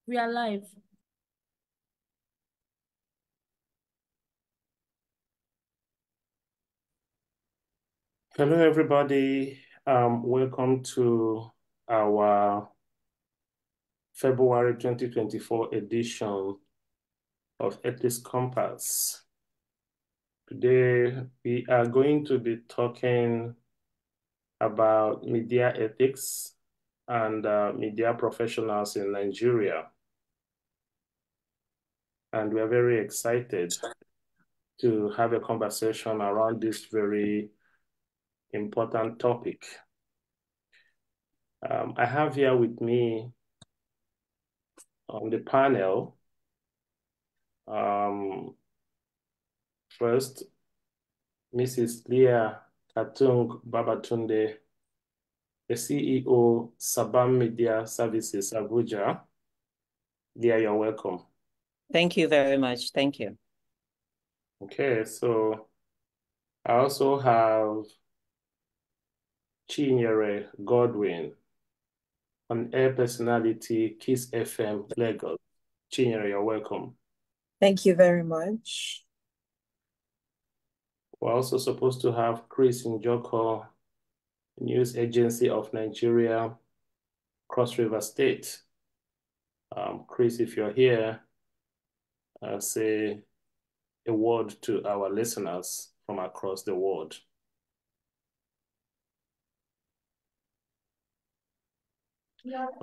We are live. Hello, everybody. Welcome to our February 2024 edition of Ethics Compass. Today, we are going to be talking about media ethics and media professionals in Nigeria. And we are very excited to have a conversation around this very important topic. I have here with me on the panel, first, Mrs. Leah Katung Babatunde, the CEO, Sabam Media Services, Abuja. Leah, you're welcome. Thank you very much. Thank you. Okay, so I also have Chinyere Godwin, on air personality, Kiss FM Lagos. Chinyere, you're welcome. Thank you very much. We're also supposed to have Chris Njoko, News Agency of Nigeria, Cross River State. Chris, if you're here, say a word to our listeners from across the world.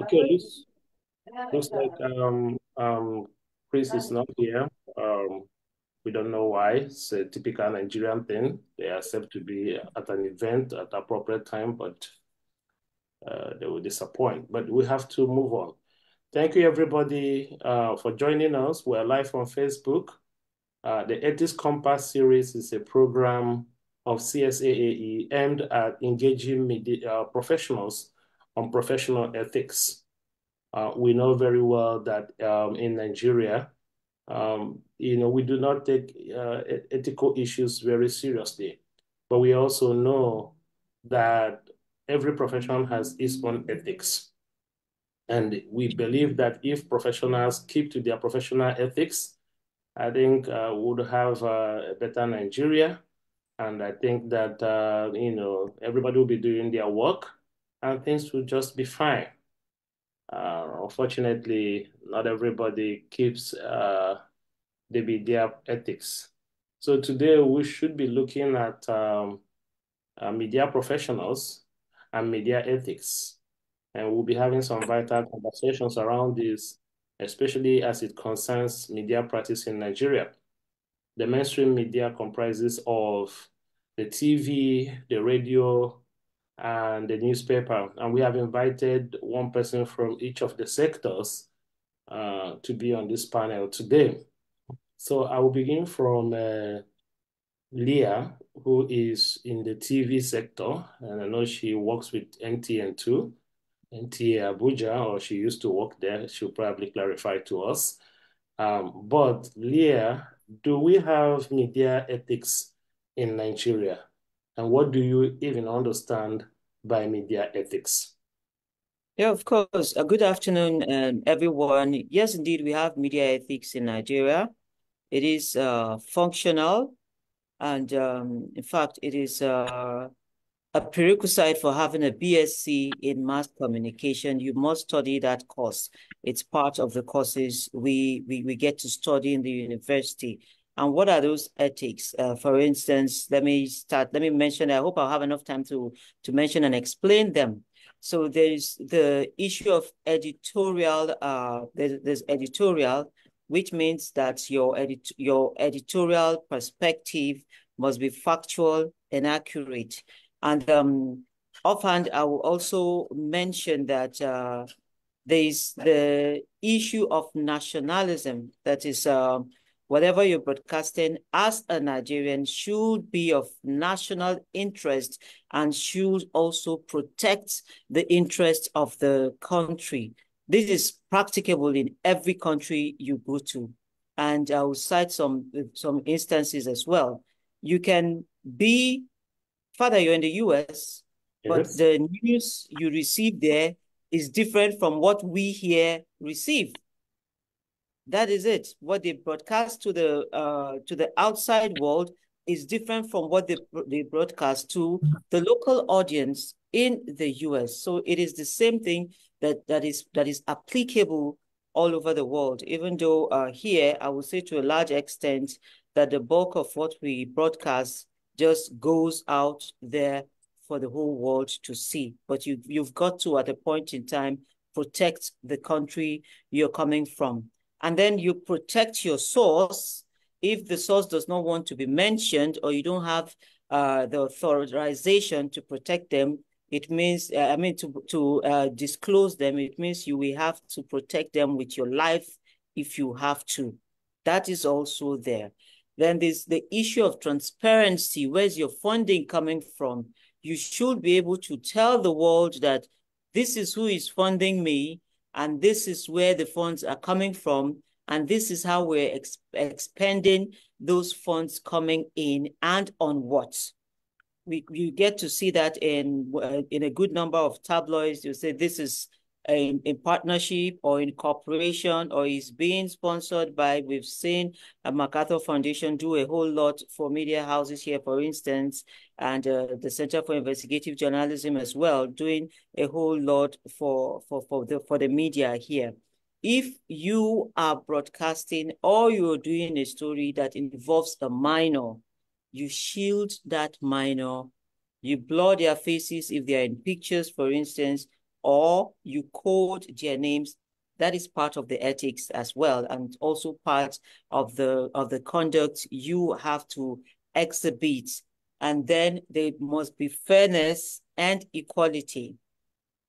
Okay, looks like Chris is not here. We don't know why. It's a typical Nigerian thing. They accept to be at an event at appropriate time, but they will disappoint. But we have to move on. Thank you, everybody, for joining us. We're live on Facebook. The Ethics Compass series is a program of CSAAE aimed at engaging media professionals on professional ethics. We know very well that in Nigeria, we do not take ethical issues very seriously, but we also know that every profession has its own ethics. And we believe that if professionals keep to their professional ethics, I think we would have a better Nigeria. And I think that, everybody will be doing their work and things will just be fine. Unfortunately, not everybody keeps the media ethics. So today we should be looking at media professionals and media ethics. And we'll be having some vital conversations around this, especially as it concerns media practice in Nigeria. The mainstream media comprises of the TV, the radio, and the newspaper. And we have invited one person from each of the sectors to be on this panel today. So I will begin from Leah, who is in the TV sector, and I know she works with NTN too, NTA Abuja, or she used to work there. She'll probably clarify to us. But Leah, do we have media ethics in Nigeria? And what do you even understand by media ethics? Yeah, of course. Good afternoon, everyone. Yes, indeed, we have media ethics in Nigeria. It is functional, and in fact, it is a prerequisite for having a BSc in mass communication. You must study that course. It's part of the courses we get to study in the university. And what are those ethics? For instance, let me mention, I hope I'll have enough time to mention and explain them. So there's the issue of editorial, there's editorial, which means that your editorial perspective must be factual and accurate. And offhand, I will also mention that there is the issue of nationalism. That is, whatever you're broadcasting as a Nigerian should be of national interest and should also protect the interests of the country. This is practicable in every country you go to. And I will cite some instances as well. You can be, Father, you're in the US, but Yes. the news you receive there is different from what we here receive. That is it. What they broadcast to the outside world is different from what they broadcast to the local audience in the US. So it is the same thing that is applicable all over the world. Even though here, I would say to a large extent that the bulk of what we broadcast just goes out there for the whole world to see. But you've got to, at a point in time, protect the country you're coming from. And then you protect your source. If the source does not want to be mentioned or you don't have the authorization to protect them, it means, to disclose them, it means you will have to protect them with your life if you have to. That is also there. Then there's the issue of transparency. Where's your funding coming from? You should be able to tell the world that this is who is funding me, and this is where the funds are coming from, and this is how we're expending those funds coming in and on what. You get to see that in a good number of tabloids. You say this is in partnership or in cooperation or is being sponsored by, we've seen a MacArthur Foundation do a whole lot for media houses here, for instance, and the Center for Investigative Journalism as well, doing a whole lot for the media here. If you are broadcasting or you're doing a story that involves a minor, you shield that minor, you blur their faces if they are in pictures, for instance, or you code their names. That is part of the ethics as well, and also part of the conduct you have to exhibit. And then there must be fairness and equality.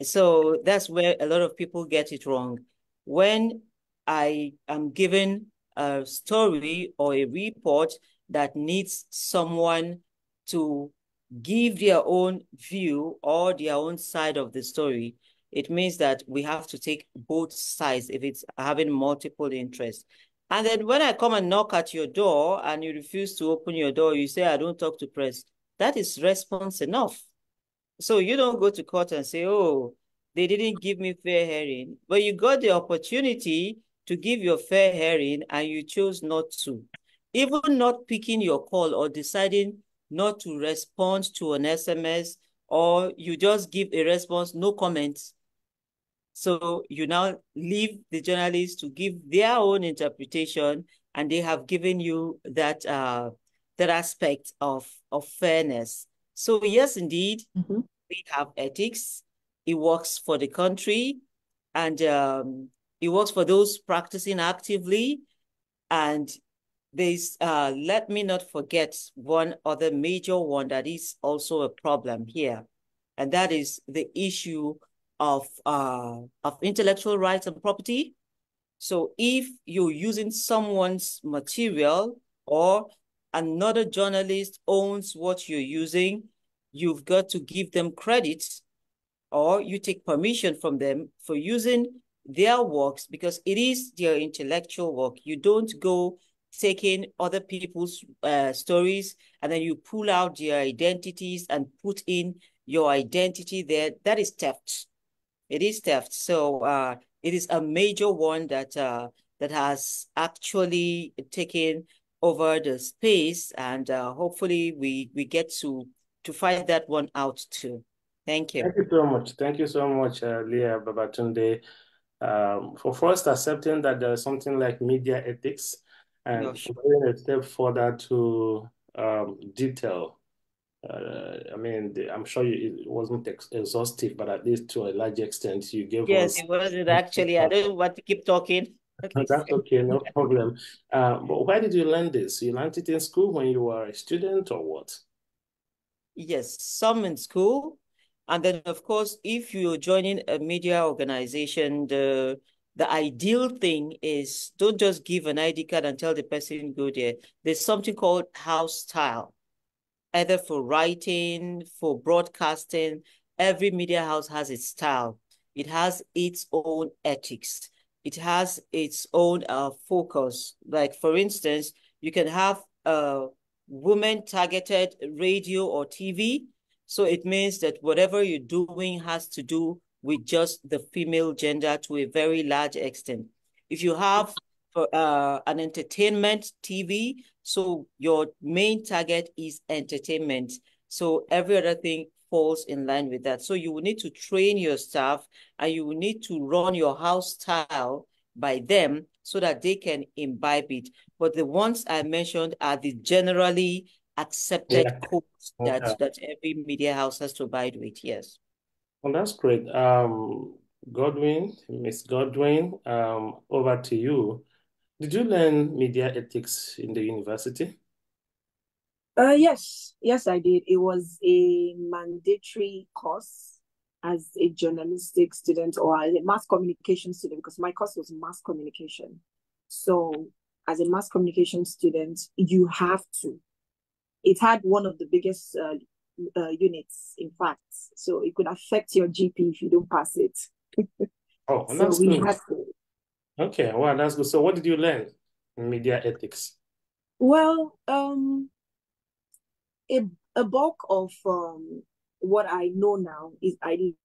So that's where a lot of people get it wrong. When I am given a story or a report that needs someone to give their own view or their own side of the story, it means that we have to take both sides if it's having multiple interests. And then when I come and knock at your door and you refuse to open your door, you say, I don't talk to press. That is response enough. So you don't go to court and say, oh, they didn't give me fair hearing, but you got the opportunity to give your fair hearing and you chose not to. Even not picking your call or deciding not to respond to an SMS, or you just give a response, no comments. So you now leave the journalists to give their own interpretation, and they have given you that that aspect of fairness. So yes, indeed, we have ethics. It works for the country, and it works for those practicing actively. And there's, let me not forget one other major one that is also a problem here, and that is the issue of intellectual rights and property. So if you're using someone's material or another journalist owns what you're using, you've got to give them credit, or you take permission from them for using their works because it is their intellectual work. You don't go taking other people's stories and then you pull out their identities and put in your identity there. That is theft. It is theft. So it is a major one that that has actually taken over the space, and hopefully we get to find that one out too. Thank you. Thank you so much. Thank you so much, Leah Babatunde, for first accepting that there's something like media ethics and Sure. going a step further to detail. I mean, I'm sure it wasn't exhaustive, but at least to a large extent, you gave Yes, us. it wasn't actually. I don't want to keep talking. Okay. That's okay, no problem. But why did you learn this? You learned it in school when you were a student or what? Yes, some in school. And then, of course, if you're joining a media organization, the ideal thing is don't just give an ID card and tell the person go there. There's something called house style, either for writing, for broadcasting. Every media house has its style. It has its own ethics. It has its own focus. Like, for instance, you can have a women-targeted radio or TV. So it means that whatever you're doing has to do with just the female gender to a very large extent. If you have, an entertainment TV. So your main target is entertainment. So every other thing falls in line with that. So you will need to train your staff and you will need to run your house style by them so that they can imbibe it. But the ones I mentioned are the generally accepted codes that every media house has to abide with. Yes. Well, that's great. Miss Godwin, over to you. Did you learn media ethics in the university? Yes, I did. It was a mandatory course as a journalistic student or as a mass communication student because my course was mass communication. So, as a mass communication student, you have to. It had one of the biggest units, in fact. So it could affect your GP if you don't pass it. Oh, and So that's we good. had to. Okay, well, that's good. So what did you learn in media ethics? Well, a, a bulk of what I know now is idealism,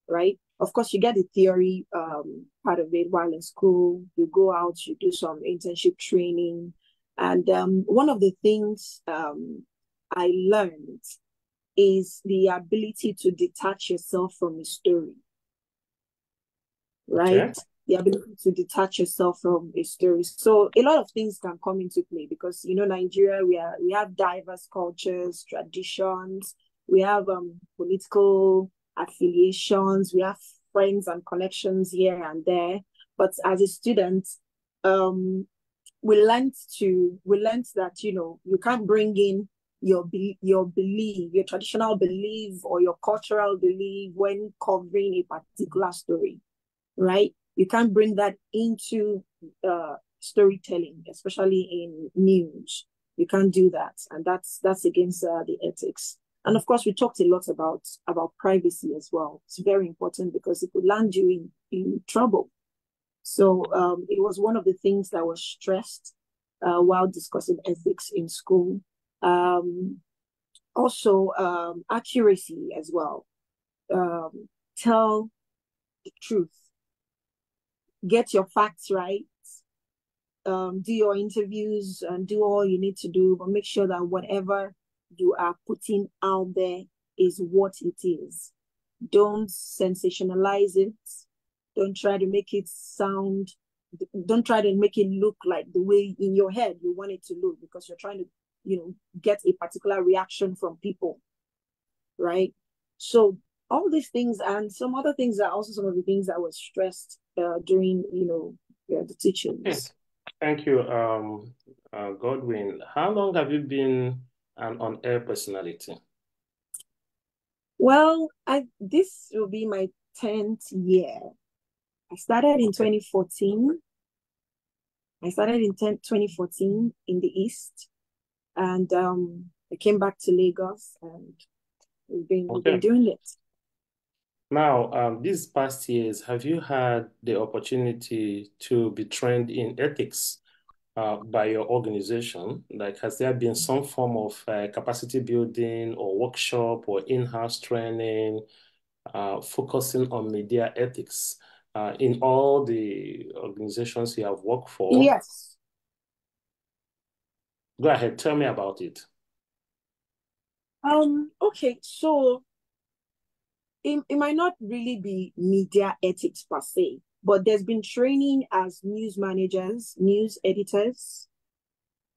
right? Of course, you get the theory part of it while in school. You go out, you do some internship training. And one of the things I learned is the ability to detach yourself from a story, right? Okay. The ability to detach yourself from a story. So a lot of things can come into play because Nigeria, we have diverse cultures, traditions, we have political affiliations, we have friends and connections here and there. But as a student, we learned that you can't bring in your belief, your traditional belief or your cultural belief when covering a particular story, right? You can't bring that into storytelling, especially in news. You can't do that, and that's against the ethics. And of course, we talked a lot about privacy as well. It's very important because it could land you in trouble. So it was one of the things that was stressed while discussing ethics in school. Also, accuracy as well. Tell the truth, get your facts right, do your interviews and do all you need to do, but make sure that whatever you are putting out there is what it is. Don't sensationalize it. Don't try to make it sound, don't try to make it look like the way in your head you want it to look because you're trying to, get a particular reaction from people, right? So all these things and some other things are also some of the things that were stressed during, the teachings. Thank you, Godwin. How long have you been an on-air personality? Well, this will be my 10th year. I started in 2014. I started in 2014 in the East, and I came back to Lagos, and we've been doing it. Now, these past years, have you had the opportunity to be trained in ethics by your organization? Like, has there been some form of capacity building or workshop or in-house training focusing on media ethics in all the organizations you have worked for? Yes. Go ahead, tell me about it. Okay, so it might not really be media ethics per se, but there's been training as news managers, news editors.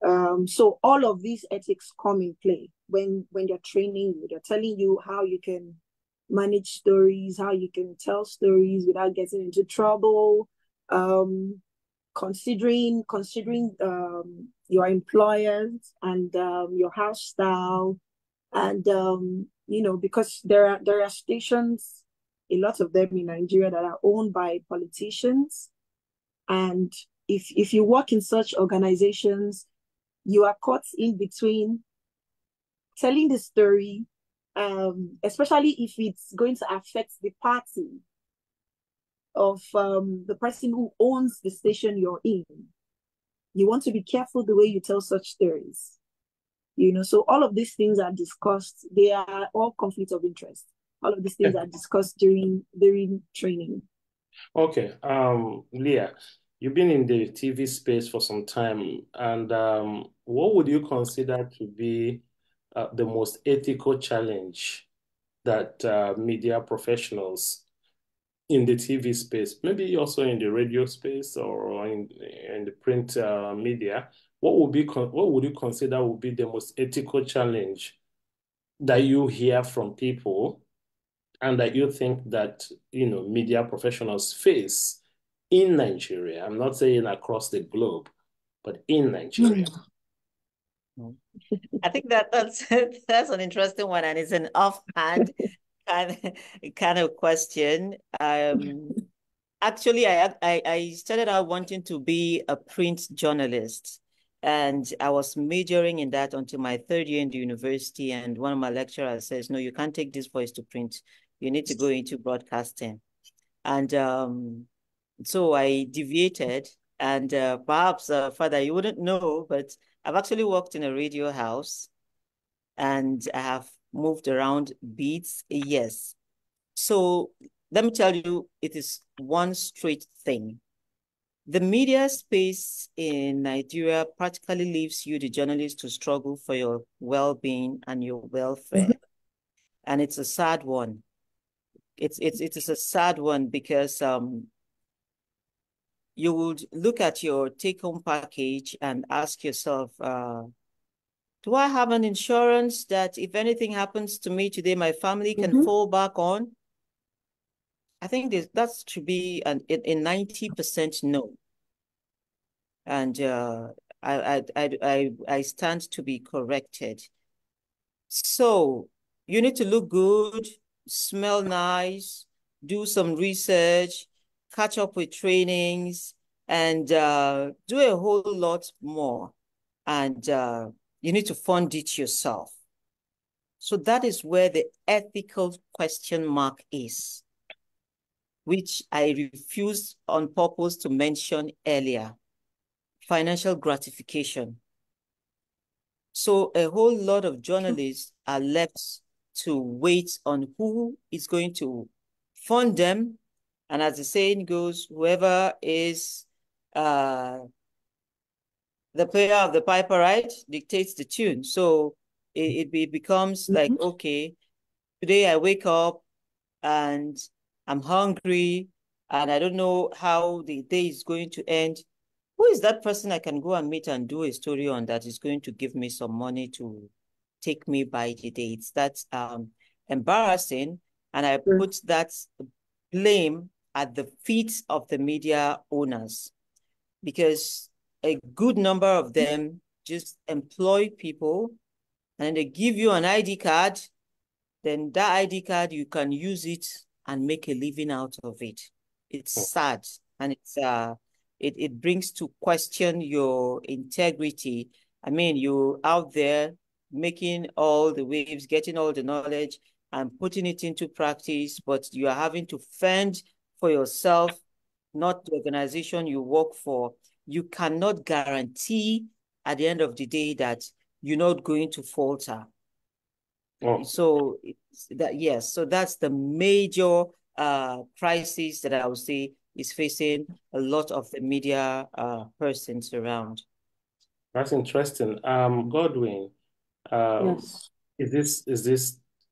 So all of these ethics come in play when they're training you. They're telling you how you can manage stories, how you can tell stories without getting into trouble. Considering your employers and your house style, and because there are stations, a lot of them in Nigeria that are owned by politicians, and if you work in such organizations, you are caught in between telling the story, especially if it's going to affect the party of the person who owns the station you're in. You want to be careful the way you tell such stories. So all of these things are discussed. They are all conflicts of interest. All of these things are discussed during training. Okay, Leah, you've been in the TV space for some time, and what would you consider to be the most ethical challenge that media professionals in the TV space, maybe also in the radio space or in the print media, what would you consider would be the most ethical challenge that you hear from people and that you think that media professionals face in Nigeria? I'm not saying across the globe, but in Nigeria. Mm. I think that's that's an interesting one, and it's an offhand kind of question. Actually, I started out wanting to be a print journalist, and I was majoring in that until my third year in the university. And one of my lecturers says, "No, you can't take this voice to print. You need to go into broadcasting." And so I deviated, and perhaps, Father, you wouldn't know, but I've actually worked in a radio house, and I have moved around beats. Yes. So let me tell you, it is one straight thing. The media space in Nigeria practically leaves you, the journalist, to struggle for your well-being and your welfare. And it's a sad one. It is a sad one because you would look at your take-home package and ask yourself, do I have an insurance that if anything happens to me today, my family can fall back on? I think that should be a 90% no. And I stand to be corrected. So you need to look good, smell nice, do some research, catch up with trainings, and do a whole lot more. And you need to fund it yourself. So that is where the ethical question mark is, which I refused on purpose to mention earlier. Financial gratification. So a whole lot of journalists are left to wait on who is going to fund them. And as the saying goes, whoever is the player of the piper, right, dictates the tune. So it becomes like, okay, today I wake up and I'm hungry and I don't know how the day is going to end. Who is that person I can go and meet and do a story on that is going to give me some money to take me by the day? That's embarrassing. And I put that blame at the feet of the media owners because a good number of them just employ people and they give you an ID card. Then that ID card, you can use it and make a living out of it. It's sad, and it brings to question your integrity. I mean, you're out there making all the waves, getting all the knowledge and putting it into practice, but you are having to fend for yourself, not the organization you work for. You cannot guarantee at the end of the day that you're not going to falter. So yes, so that's the major crisis that I would say is facing a lot of the media persons around. That's interesting. Godwin, Yes. is this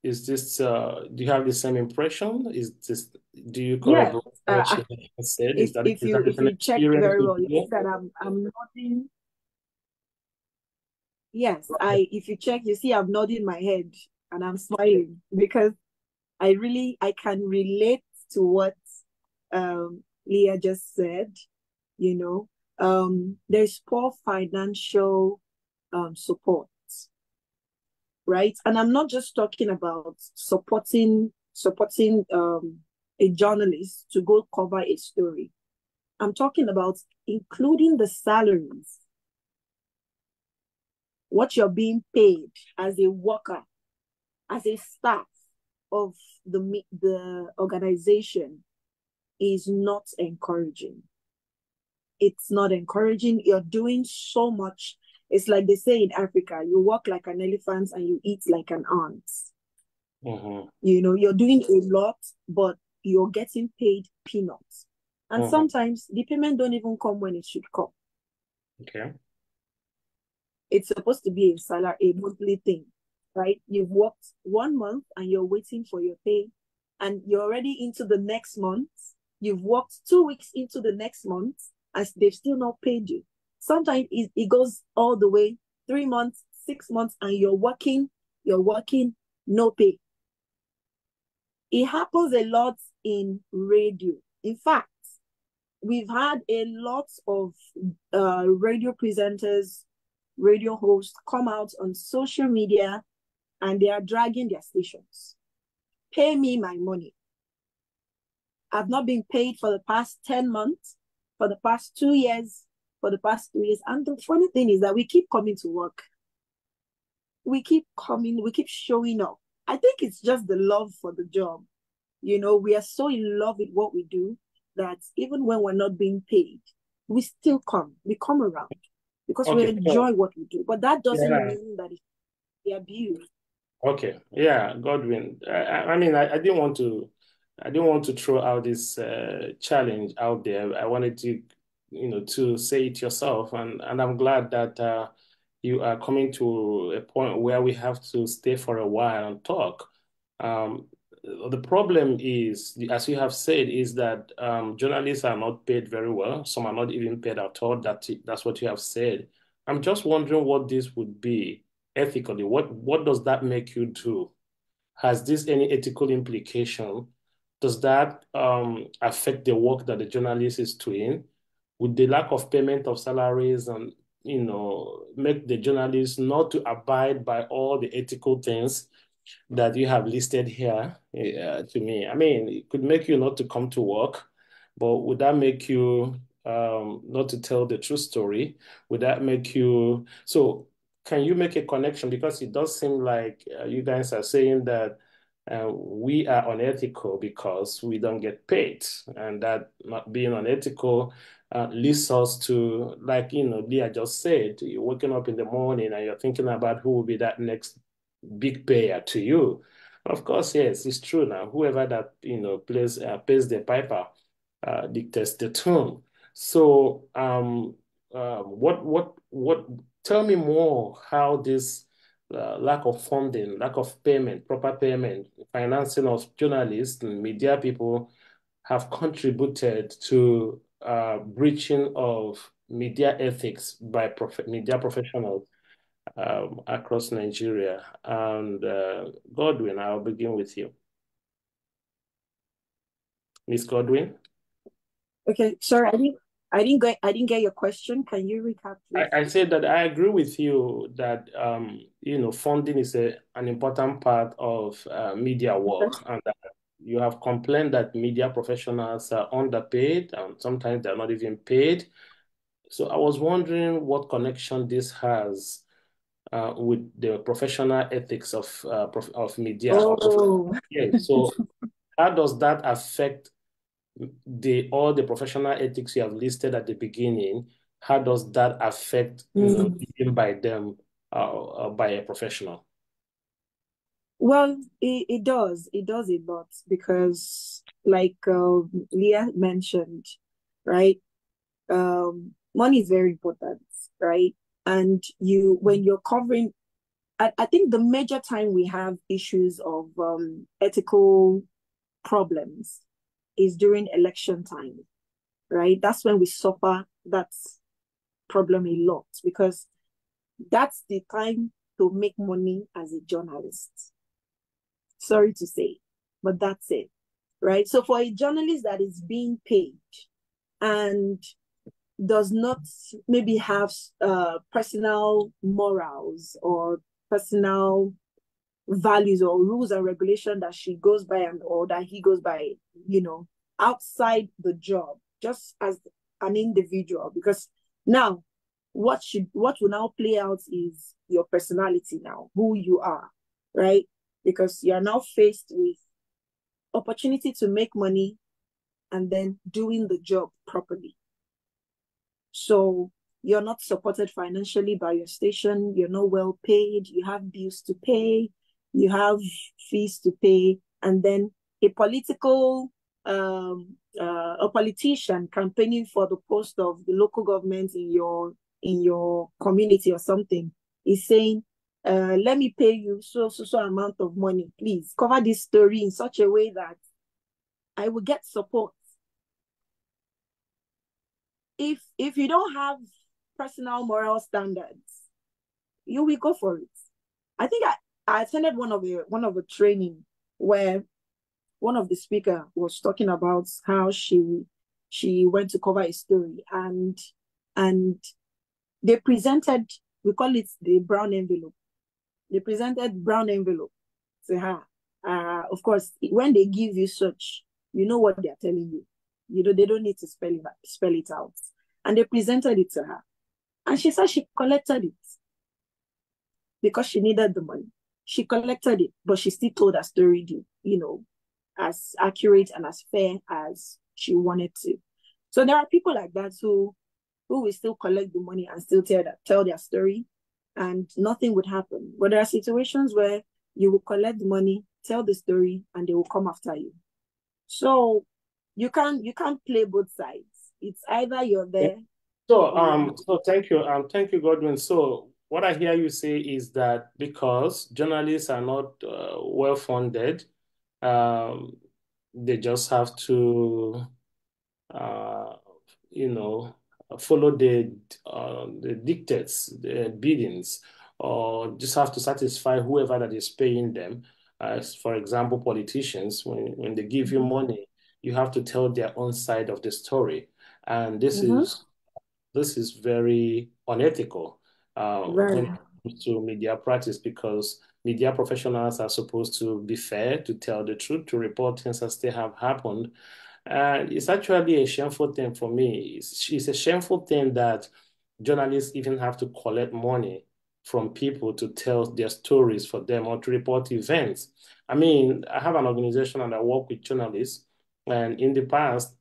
do you have the same impression? Do you Yes. corroborate what she said? Is If that the if same you check experience very with well, you see you? that I'm nodding. Yes, if you check, you see I'm nodding my head and I'm smiling because I can relate to what Leah just said, you know. There's poor financial support, right? And I'm not just talking about supporting a journalist to go cover a story. I'm talking about including the salaries, what you're being paid as a worker, as a staff of the organization is not encouraging. It's not encouraging. You're doing so much. It's like they say in Africa, you walk like an elephant and you eat like an ant. Mm-hmm. You know, you're doing a lot, but you're getting paid peanuts. And sometimes the payment don't even come when it should come. Okay. It's supposed to be a monthly thing, right? You've worked 1 month and you're waiting for your pay, and you're already into the next month. You've worked 2 weeks into the next month, and they've still not paid you. Sometimes it goes all the way 3 months, 6 months, and you're working, no pay. It happens a lot in radio. In fact, we've had a lot of radio presenters, radio hosts come out on social media, and they are dragging their stations. Pay me my money. I've not been paid for the past 10 months, for the past 2 years, for the past 3 years. And the funny thing is that we keep coming to work. We keep coming, we keep showing up. I think it's just the love for the job. You know, we are so in love with what we do that even when we're not being paid, we still come. We come around because we enjoy what we do. But that doesn't mean that it's the abuse. Okay. Yeah, Godwin. I mean, I didn't want to throw out this challenge out there. I wanted to, to say it yourself, and I'm glad that you are coming to a point where we have to stay for a while and talk. The problem is, as you have said, is that journalists are not paid very well. Some are not even paid at all. That's what you have said. I'm just wondering what this would be ethically. What does that make you do? Has this any ethical implication? Does that affect the work that the journalist is doing? Would the lack of payment of salaries and make the journalists not to abide by all the ethical things that you have listed here? To me, I mean, it could make you not to come to work, but would that make you not to tell the true story? Would that make you so? Can you make a connection? Because it does seem like you guys are saying that we are unethical because we don't get paid, and that not being unethical leads us to, like, Leah just said, you're waking up in the morning and you're thinking about who will be that next big payer to you. Of course, yes, it's true now. Whoever that, pays the piper dictates the tune. So, what? Tell me more how this lack of funding, lack of payment, proper payment, financing of journalists and media people have contributed to breaching of media ethics by media professionals across Nigeria. And Godwin, I'll begin with you. Miss Godwin? Okay, sorry, I didn't get your question. Can you recap, please? I said that I agree with you that funding is an important part of media work, and that you have complained that media professionals are underpaid and sometimes they're not even paid. So I was wondering what connection this has with the professional ethics of media. Oh. Yeah. So how does that affect all the professional ethics you have listed at the beginning? How does that affect being by them by a professional? Well, it does. It does a lot because, like Leah mentioned, right? Money is very important, right? And when you're covering, I think the major time we have issues of ethical problems is during election time, right? That's when we suffer that problem a lot because that's the time to make money as a journalist. Sorry to say, but that's it, right? So for a journalist that is being paid and does not maybe have personal morals or personal values or rules and regulation that she goes by or that he goes by, outside the job, just as an individual. Because now what will now play out is your personality now, who you are, right? Because you are now faced with opportunity to make money and then doing the job properly. So you're not supported financially by your station, you're not well paid, you have bills to pay, you have fees to pay, and then a political a politician campaigning for the post of the local government in your community or something is saying, let me pay you so amount of money, please cover this story in such a way that I will get support. If you don't have personal moral standards, you will go for it. I think I attended one of the training where one of the speaker was talking about how she went to cover a story, and they presented, we call it the brown envelope. They presented brown envelope to her. Of course, when they give you such, you know what they're telling you. You know, they don't need to spell it out. And they presented it to her. And she said she collected it because she needed the money. She collected it, but she still told her story, you know, as accurate and as fair as she wanted to. So there are people like that who will still collect the money and still tell their story, and nothing would happen. But there are situations where you will collect the money, tell the story, and they will come after you. So you can't play both sides. It's either you're there. So thank you, Godwin. So what I hear you say is that because journalists are not well funded, um, they just have to, uh, you know, follow the dictates, the biddings, or just have to satisfy whoever that is paying them. As for example, politicians, when they give you money, you have to tell their own side of the story, and this is very unethical when Right. it comes to media practice, because media professionals are supposed to be fair, to tell the truth, to report things as they have happened. And it's actually a shameful thing for me. It's a shameful thing that journalists even have to collect money from people to tell their stories for them or to report events. I mean, I have an organization and I work with journalists, and in the past,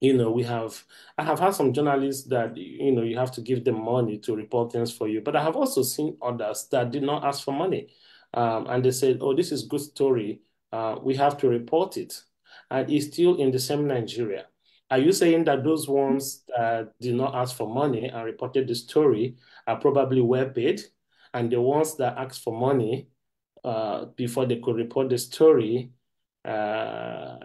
I have had some journalists that, you have to give them money to report things for you. But I have also seen others that did not ask for money. And they said, oh, this is good story. We have to report it. And it's still in the same Nigeria. Are you saying that those ones that did not ask for money and reported the story are probably well paid? And the ones that asked for money before they could report the story are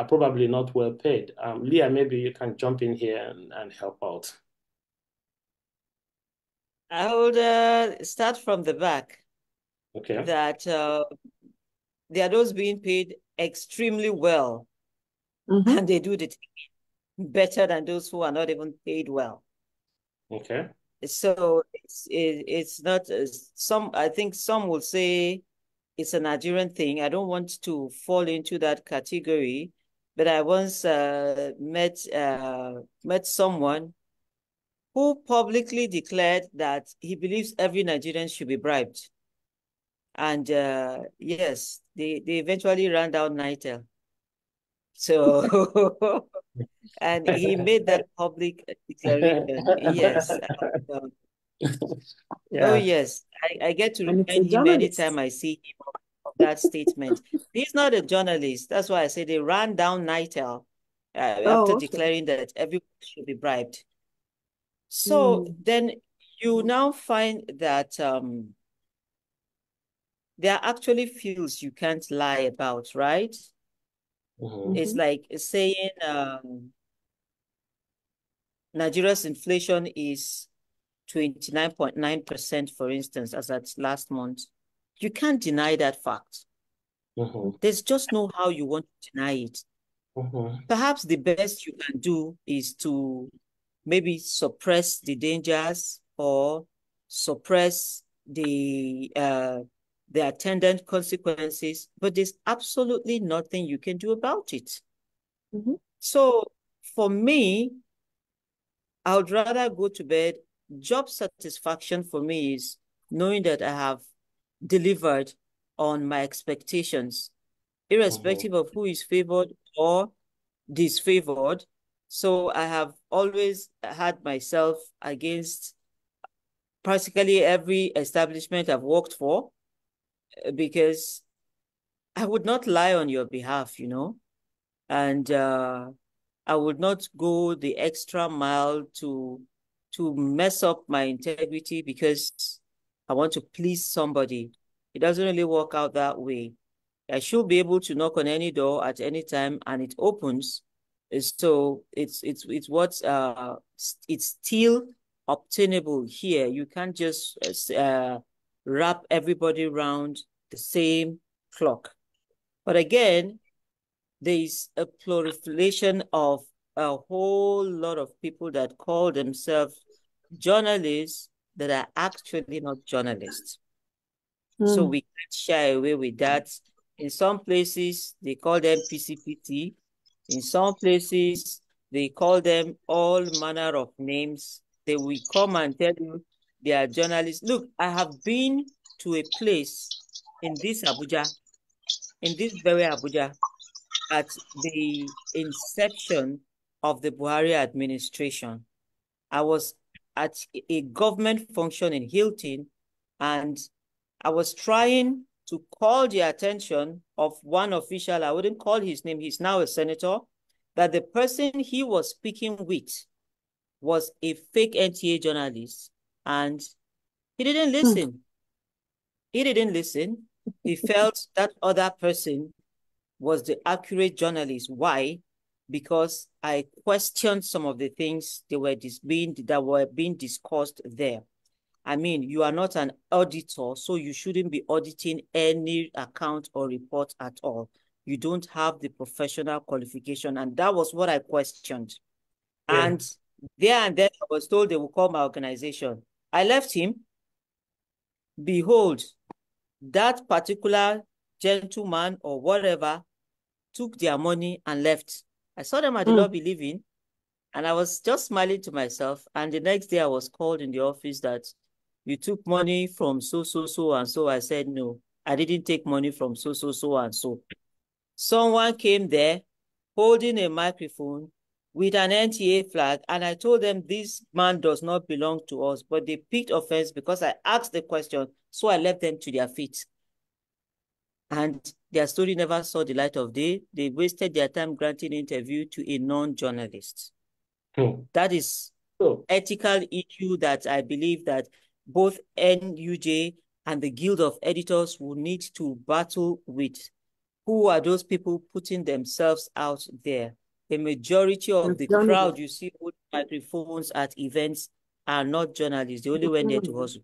probably not well paid. Leah, maybe you can jump in here and help out. I would start from the back. Okay. That there are those being paid extremely well, and they do the thing better than those who are not even paid well. Okay. So it's not some. I think some will say it's a Nigerian thing. I don't want to fall into that category, but I once met someone who publicly declared that he believes every Nigerian should be bribed. And yes, they eventually ran down Nitel. So, and he made that public declaration. Yes. Oh, Yeah. yes. I get to And it's a remind him journalist. anytime I see him of that statement. He's not a journalist. That's why I say they ran down Nitel after Oh, okay. declaring that everyone should be bribed. So Mm. then you now find that there are actually fields you can't lie about, right? It's like saying Nigeria's inflation is 29.9%, for instance, as at last month. You can't deny that fact. There's just no how you want to deny it. Perhaps the best you can do is to maybe suppress the dangers or suppress the attendant consequences, but there's absolutely nothing you can do about it. So for me, I would rather go to bed. Job satisfaction for me is knowing that I have delivered on my expectations, irrespective of who is favored or disfavored. So I have always had myself against practically every establishment I've worked for, because I would not lie on your behalf, And I would not go the extra mile to mess up my integrity because I want to please somebody. It doesn't really work out that way. I should be able to knock on any door at any time and it opens. So it's what it's still obtainable here. You can't just wrap everybody around the same clock. But again, there is a proliferation of a whole lot of people that call themselves journalists that are actually not journalists. So we can't shy away with that. In some places, they call them PCPT. In some places, they call them all manner of names. They will come and tell you they are journalists. Look, I have been to a place in this Abuja, in this very Abuja, at the inception of the Buhari administration. I was at a government function in Hilton, and I was trying to call the attention of one official. I wouldn't call his name. He's now a senator. That the person he was speaking with was a fake NTA journalist, and he didn't listen. He didn't listen. He felt that other person was the accurate journalist. Why? Because I questioned some of the things that were being discussed there. I mean, you are not an auditor, so you shouldn't be auditing any account or report at all. You don't have the professional qualification, and that was what I questioned. Yeah. And there and then I was told they will call my organization. I left him. Behold, that particular gentleman or whatever took their money and left. I saw them at the lobby leaving, and I was just smiling to myself. And the next day I was called in the office that you took money from so, and so. I said, no, I didn't take money from so, and so. Someone came there holding a microphone with an NTA flag, and I told them this man does not belong to us, but they picked offense because I asked the question, so I left them to their feet. And their story never saw the light of day. They wasted their time granting interview to a non-journalist. That is ethical issue that I believe that both NUJ and the Guild of Editors will need to battle with. Who are those people putting themselves out there? The majority of the crowd you see with microphones at events are not journalists. They only went there to hustle.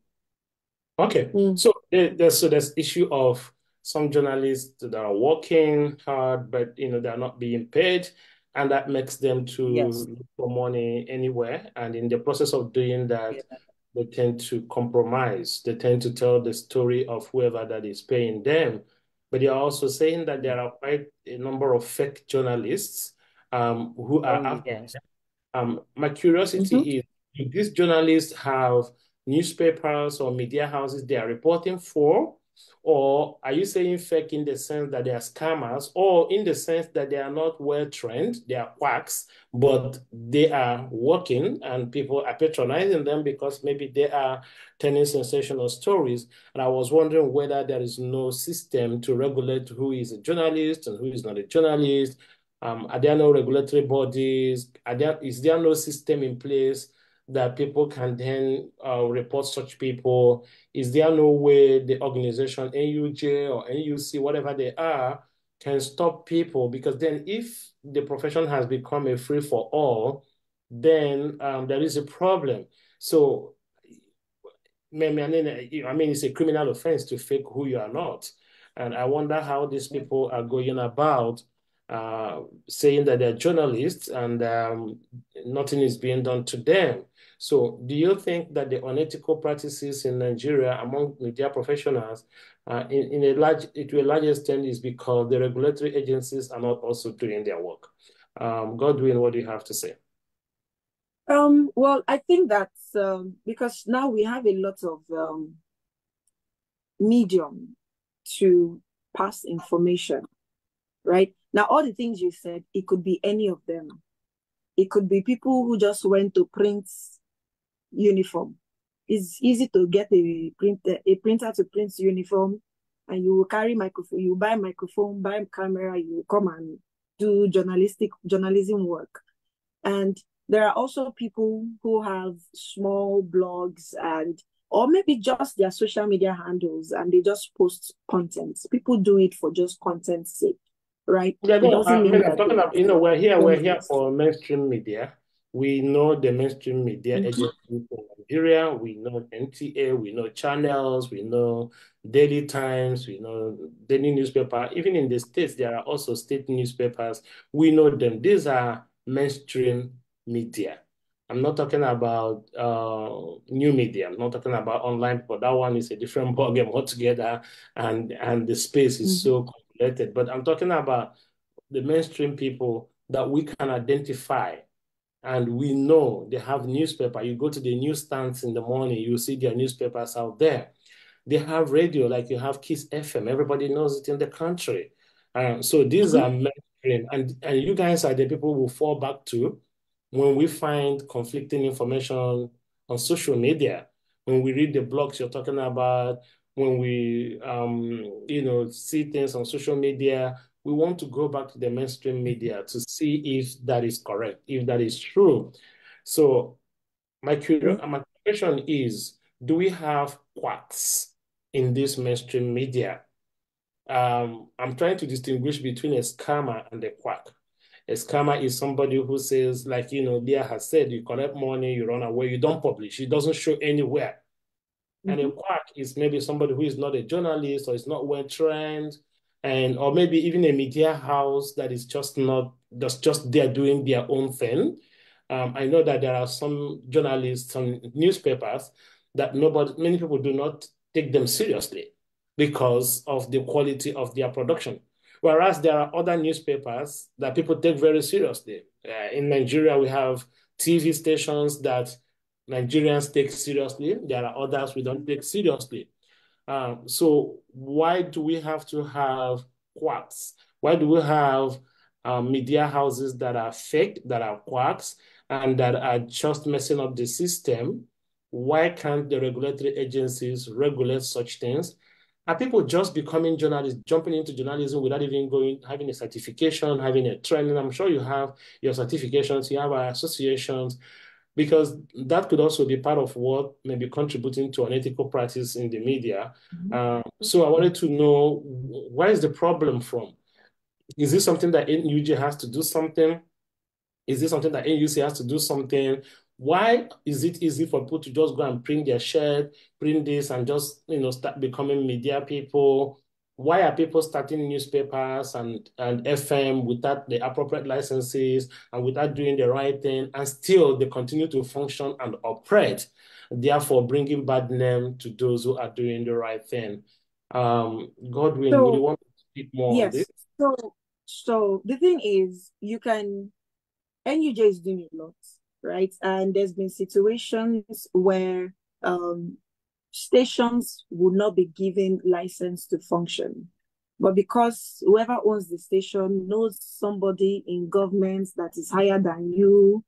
Okay, so there's issue of some journalists that are working hard, but they're not being paid, and that makes them to look for money anywhere. And in the process of doing that, they tend to compromise. They tend to tell the story of whoever that is paying them. But you're also saying that there are quite a number of fake journalists who are out there. My curiosity is, do these journalists have newspapers or media houses they are reporting for? Or are you saying fake in the sense that they are scammers, or in the sense that they are not well trained, they are quacks, but they are working and people are patronizing them because maybe they are telling sensational stories? And I was wondering whether there is no system to regulate who is a journalist and who is not a journalist. Are there no regulatory bodies? Is there no system in place that people can then report such people? Is there no way the organization, NUJ or NUC, whatever they are, can stop people? Because then if the profession has become a free-for-all, then there is a problem. So, I mean, it's a criminal offense to fake who you are not. And I wonder how these people are going about saying that they're journalists and nothing is being done to them. So do you think that the unethical practices in Nigeria among media professionals to a large extent is because the regulatory agencies are not also doing their work? Godwin, what do you have to say? Well, I think that's because now we have a lot of medium to pass information, right? Now, all the things you said, it could be any of them. It could be people who just went to print uniform. It's easy to get a printer to print uniform, and you will carry microphone, you buy microphone, buy camera, you come and do journalism work. And there are also people who have small blogs or maybe just their social media handles, and they just post content. People do it for just content's sake, right? Yeah, It no, doesn't I mean mean, I'm that talking about, we're here benefits. for mainstream media. We know the mainstream media agencies in Nigeria. We know NTA, we know channels, we know Daily Times, we know daily newspaper. Even in the States, there are also state newspapers. We know them. These are mainstream media. I'm not talking about new media. I'm not talking about online, but that one is a different ballgame altogether, and the space is so calculated. But I'm talking about the mainstream people that we can identify, and we know they have newspaper. You go to the newsstands in the morning, you see their newspapers out there. They have radio, like you have Kiss FM. Everybody knows it in the country. So these are mainstream, and you guys are the people we fall back to when we find conflicting information on social media, when we read the blogs you're talking about, when we see things on social media. We want to go back to the mainstream media to see if that is correct, if that is true. So my question is, do we have quacks in this mainstream media? I'm trying to distinguish between a scammer and a quack. A scammer is somebody who says, like, Leah has said, you collect money, you run away, you don't publish, it doesn't show anywhere. And a quack is maybe somebody who is not a journalist or is not well trained, or maybe even a media house that is just not that's just there doing their own thing. I know that there are some journalists, some newspapers that many people do not take them seriously because of the quality of their production. Whereas there are other newspapers that people take very seriously. In Nigeria, we have TV stations that Nigerians take seriously. There are others we don't take seriously. So why do we have to have quacks? Why do we have media houses that are fake, that are quacks, and that are just messing up the system? Why can't the regulatory agencies regulate such things? Are people just becoming journalists, jumping into journalism without even having a certification, having a training? I'm sure you have your certifications, you have associations, because that could also be part of what may be contributing to unethical practice in the media. So I wanted to know, where is the problem from? Is this something that NUJ has to do something? Is this something that NUC has to do something? Why is it easy for people to just go and print their shirt, print this, and just start becoming media people? Why are people starting newspapers and FM without the appropriate licenses and without doing the right thing, and still they continue to function and operate, therefore bringing bad name to those who are doing the right thing? Godwin, would you So want to speak more on this? yes, so the thing is, NUJ is doing a lot, right? And there's been situations where stations would not be given license to function. But because whoever owns the station knows somebody in government that is higher than you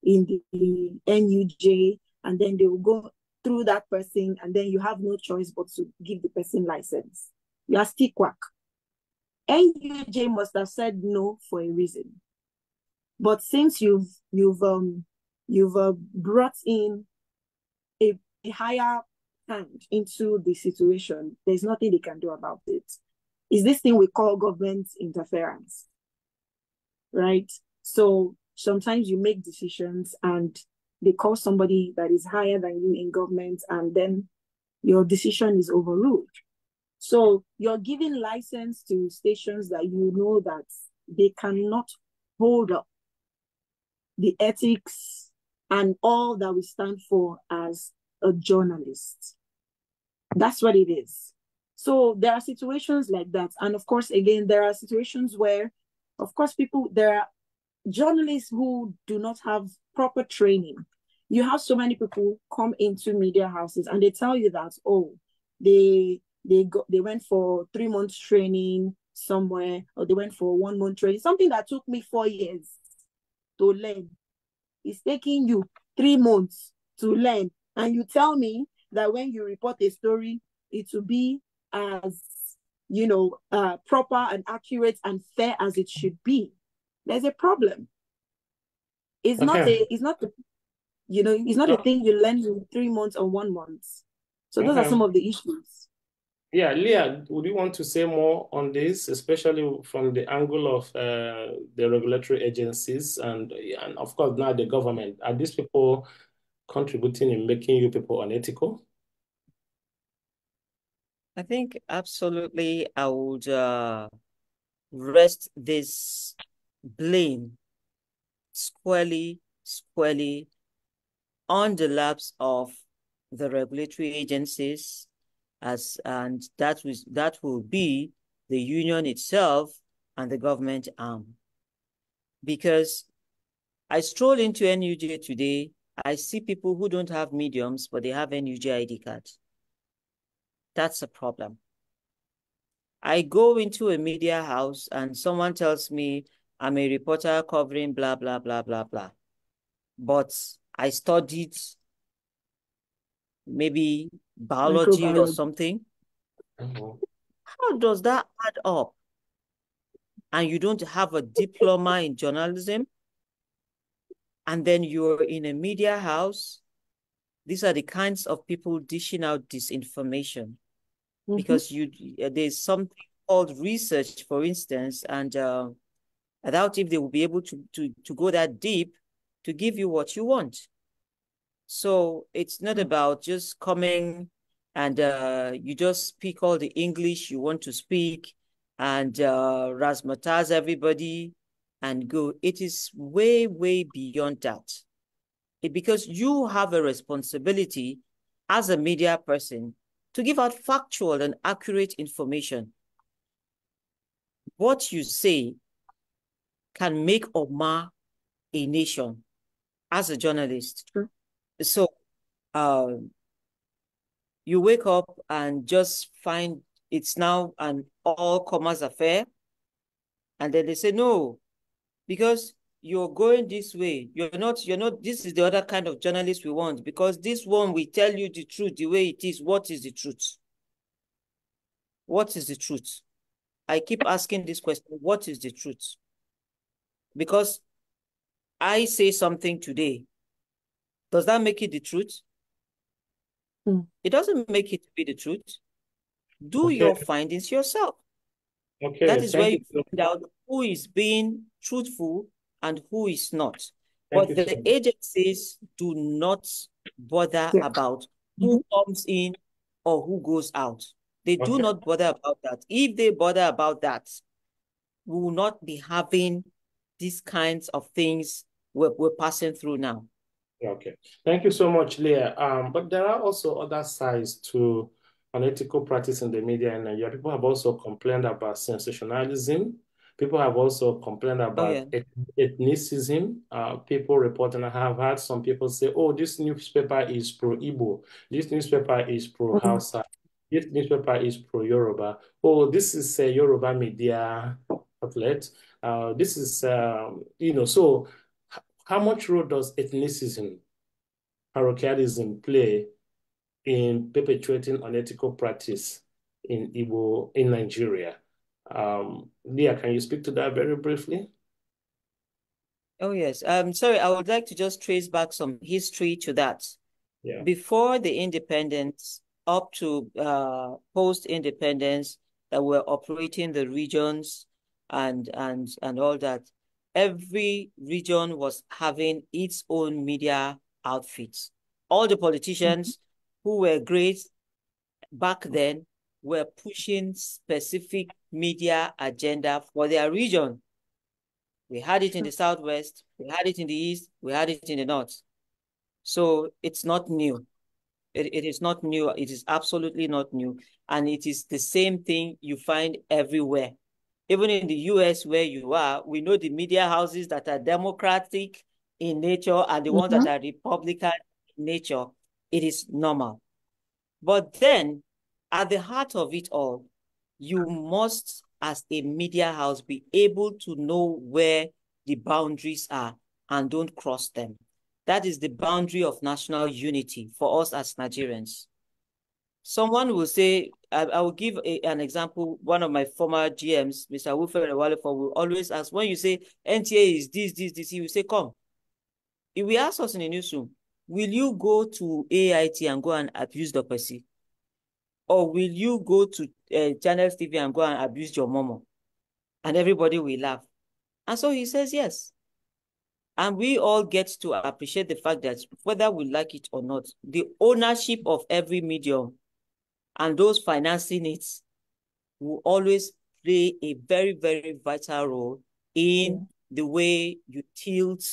in the NUJ, and then they will go through that person, and then you have no choice but to give the person license. You are still quack. NUJ must have said no for a reason. But since you've brought in a higher hand into the situation, there's nothing they can do about it. Is this thing we call government interference, right? So sometimes you make decisions and they call somebody that is higher than you in government, and then your decision is overruled. So you're giving license to stations that you know that they cannot hold up the ethics and all that we stand for as a journalist. That's what it is. So there are situations like that. And of course, again, there are situations where, of course, there are journalists who do not have proper training. You have so many people come into media houses and they tell you that, oh, they went for 3 months training somewhere, or they went for 1 month training, something that took me 4 years to learn. It's taking you 3 months to learn. And you tell me that when you report a story, it will be as proper and accurate and fair as it should be, there's a problem. It's not Okay. it's not a thing you learn in 3 months or 1 month. So those are Okay. some of the issues. Yeah, Leah, would you want to say more on this, especially from the angle of the regulatory agencies and of course now the government? Are these people contributing in making you people unethical? I think absolutely I would rest this blame squarely on the laps of the regulatory agencies, and that will be the union itself and the government arm. Because I stroll into NUJ today, I see people who don't have mediums, but they have NUJ ID cards. That's a problem. I go into a media house and someone tells me I'm a reporter covering blah, blah, blah, blah, blah. But I studied maybe biology or Microbiology. something. Mhm. How does that add up? And you don't have a diploma in journalism, and then you're in a media house. These are the kinds of people dishing out disinformation. Because there's something called research, for instance, and I doubt if they will be able to go that deep to give you what you want. So it's not about just coming and you just speak all the English you want to speak and razzmatazz everybody and go. It is way, way beyond that. Because you have a responsibility as a media person to give out factual and accurate information. What you say can make or mar a nation as a journalist. Sure. So you wake up and just find it's now an all-comers affair. And then they say, no, because you're going this way. You're not, this is the other kind of journalist we want, because this one will tell you the truth the way it is. What is the truth? What is the truth? I keep asking this question, what is the truth? Because I say something today. Does that make it the truth? It doesn't make it to be the truth. Do Okay. your findings yourself. Okay. That is where Thank you you. find out who is being truthful and who is not. Thank But you so the much. agencies do not bother Yeah. about who comes in or who goes out. They do Okay. not bother about that. If they bother about that, we will not be having these kinds of things we're passing through now. Okay. Thank you so much, Leah. But there are also other sides to unethical practice in the media in Nigeria. People have also complained about sensationalism. People have also complained Oh, about yeah. ethnicism. People reporting, I have had some people say, oh, this newspaper is pro-Igbo. This newspaper is pro-Hausa. This newspaper is pro-Yoruba. Oh, this is a Yoruba media outlet. This is, so how much role does ethnicism, parochialism play in perpetuating unethical practice in Igbo, in Nigeria? Leah, can you speak to that very briefly? Oh, yes. Sorry, I would like to just trace back some history to that. Yeah. Before the independence, up to post-independence, that were operating the regions and all that, every region was having its own media outfits. All the politicians who were great back then were pushing specific media agenda for their region. We had it in the Southwest, we had it in the East, we had it in the North. So it's not new. It is not new. It is absolutely not new. And it is the same thing you find everywhere. Even in the US where you are, we know the media houses that are democratic in nature and the ones that are Republican in nature. It is normal. But then, at the heart of it all, you must, as a media house, be able to know where the boundaries are and don't cross them. That is the boundary of national unity for us as Nigerians. Someone will say, I will give an example. One of my former GMs, Mr. Wilfred Ewalefor, will always ask, when you say NTA is this, he will say, come. If we ask us in the newsroom, will you go to AIT and go and abuse the person? Or will you go to Channels TV and go and abuse your mama? And everybody will laugh. And so he says yes. And we all get to appreciate the fact that whether we like it or not, the ownership of every medium and those financing it will always play a very, very vital role in the way you tilt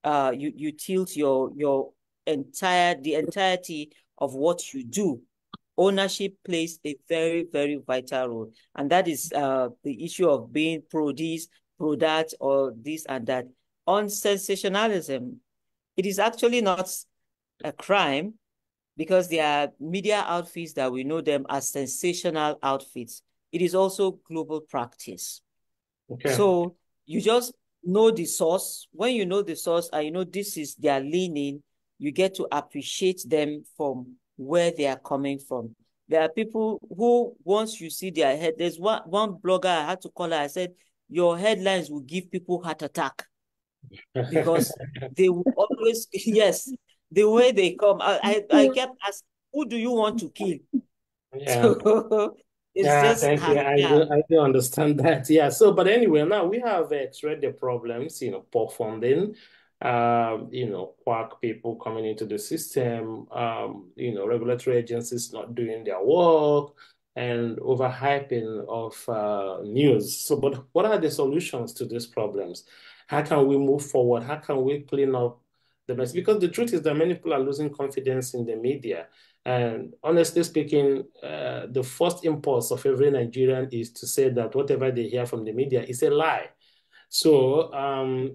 you tilt the entirety of what you do. Ownership plays a very, very vital role. And that is the issue of being pro this, pro that, or this and that. On sensationalism, it is actually not a crime because there are media outfits that we know them as sensational outfits. It is also global practice. Okay. So you just know the source. When you know the source and you know this is their leaning, you get to appreciate them from where they are coming from. There are people who, once you see their head, there's one blogger I had to call her, I said, your headlines will give people heart attack because they will always, yes, the way they come. I kept asking, who do you want to kill? Yeah. So it's Yeah, just thank you. yeah. I do understand that. Yeah. So, but anyway, now we have x-rayed the problems, poor funding, quack people coming into the system, regulatory agencies not doing their work, and overhyping of news. So, but what are the solutions to these problems? How can we move forward? How can we clean up the mess? Because the truth is that many people are losing confidence in the media. And honestly speaking, the first impulse of every Nigerian is to say that whatever they hear from the media is a lie. So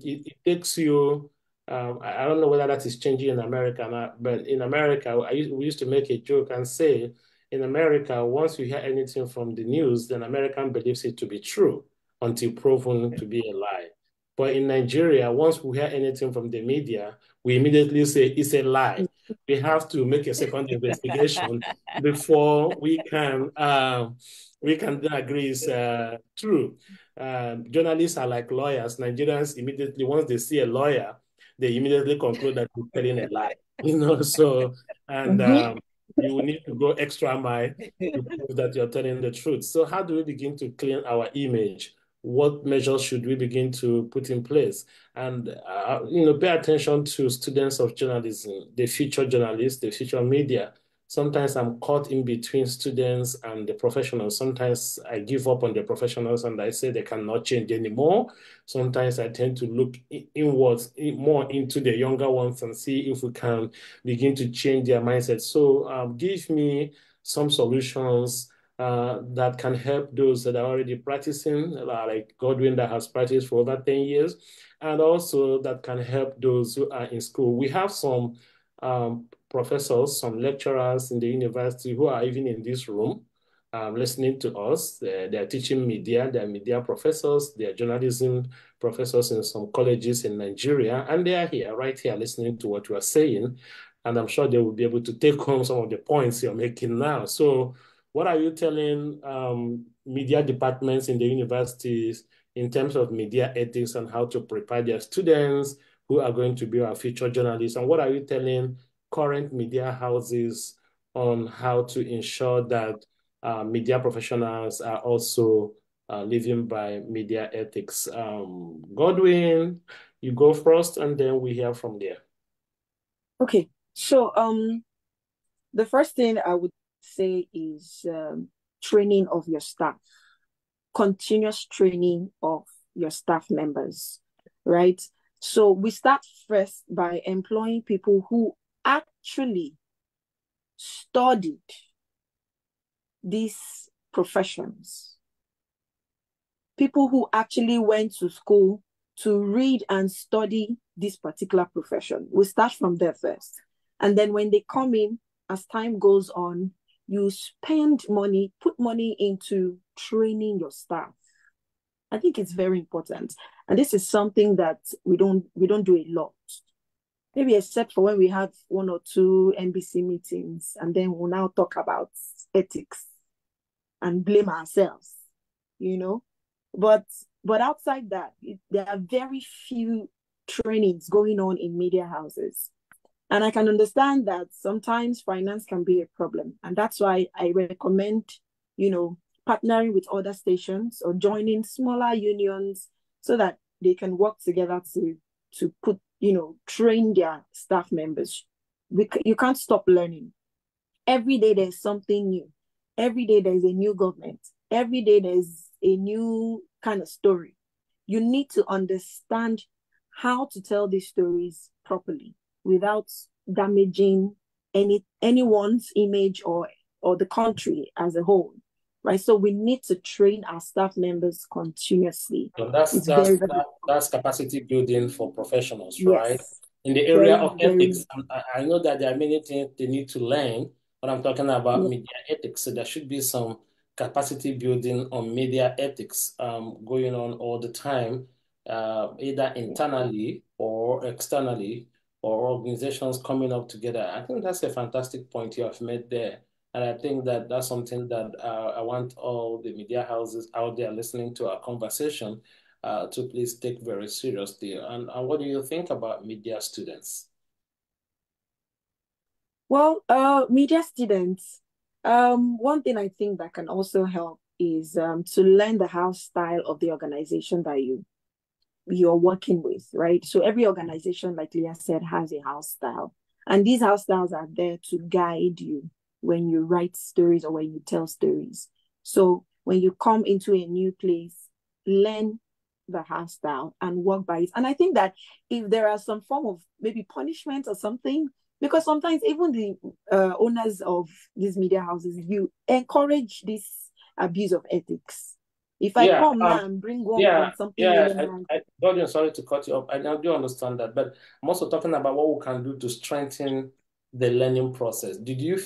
it takes you, I don't know whether that is changing in America now, but in America, we used to make a joke and say, in America, once you hear anything from the news, then American believes it to be true until proven to be a lie. But in Nigeria, once we hear anything from the media, we immediately say it's a lie. We have to make a second investigation before we can then agree it's true. Journalists are like lawyers. Nigerians immediately, once they see a lawyer, they immediately conclude that you're telling a lie. So and you will need to go extra mile to prove that you're telling the truth. So how do we begin to clean our image? What measures should we begin to put in place? And pay attention to students of journalism, the future journalists, the future media. Sometimes I'm caught in between students and the professionals. Sometimes I give up on the professionals and I say they cannot change anymore. Sometimes I tend to look inwards, more into the younger ones and see if we can begin to change their mindset. So give me some solutions that can help those that are already practicing, like Godwin that has practiced for over 10 years, and also that can help those who are in school. We have some professors, some lecturers in the university who are even in this room listening to us. They're teaching media, they're media professors, they're journalism professors in some colleges in Nigeria, and they are here, right here, listening to what you are saying. And I'm sure they will be able to take home some of the points you're making now. So what are you telling media departments in the universities in terms of media ethics and how to prepare their students who are going to be our future journalists? And what are you telling current media houses on how to ensure that media professionals are also living by media ethics? Godwin, you go first, and then we hear from there. Okay, so the first thing I would say is training of your staff, continuous training of your staff members, right? So we start first by employing people who actually studied these professions, people who actually went to school to read and study this particular profession. We start from there first. And then when they come in, as time goes on, you spend money, put money into training your staff. I think it's very important. And this is something that we don't do a lot. Maybe except for when we have one or two NBC meetings, and then we'll now talk about ethics. and blame ourselves, you know. But outside that, there are very few trainings going on in media houses. And I can understand that sometimes finance can be a problem. And that's why I recommend, partnering with other stations or joining smaller unions so that they can work together to put, train their staff members. You can't stop learning. Every day there's something new. Every day there's a new government. Every day there's a new kind of story. You need to understand how to tell these stories properly without damaging anyone's image or the country as a whole, right? So we need to train our staff members continuously. So that's capacity building for professionals, right? Yes. In the area of ethics, I know that there are many things they need to learn, but I'm talking about media ethics. So there should be some capacity building on media ethics going on all the time, either internally or externally, or organizations coming up together. I think that's a fantastic point you have made there. And I think that that's something that I want all the media houses out there listening to our conversation to please take very seriously. And what do you think about media students? Well, media students, one thing I think that can also help is to learn the house style of the organization that you're working with, right? So every organization, like Leah said, has a house style. And these house styles are there to guide you when you write stories or when you tell stories. So when you come into a new place, learn the house style and work by it. And I think that if there are some form of maybe punishment or something, because sometimes even the owners of these media houses, you encourage this abuse of ethics. If I come now and bring one from something Dorian, sorry to cut you off. I do understand that, but I'm also talking about what we can do to strengthen the learning process. Do you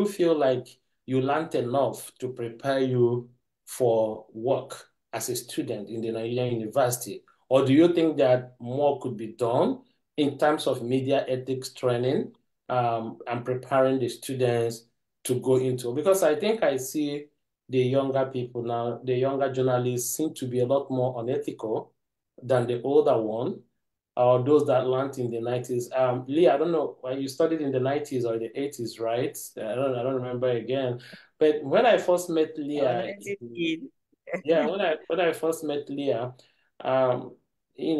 feel like you learned enough to prepare you for work as a student in the Nigerian university? Or do you think that more could be done in terms of media ethics training and preparing the students to go into? Because I think I see the younger people now, the younger journalists seem to be a lot more unethical than the older one, or those that learned in the 90s. Lee, I don't know, you studied in the 90s or the 80s, right? I don't remember again. But when I first met Leah, yeah, when I first met Leah, um,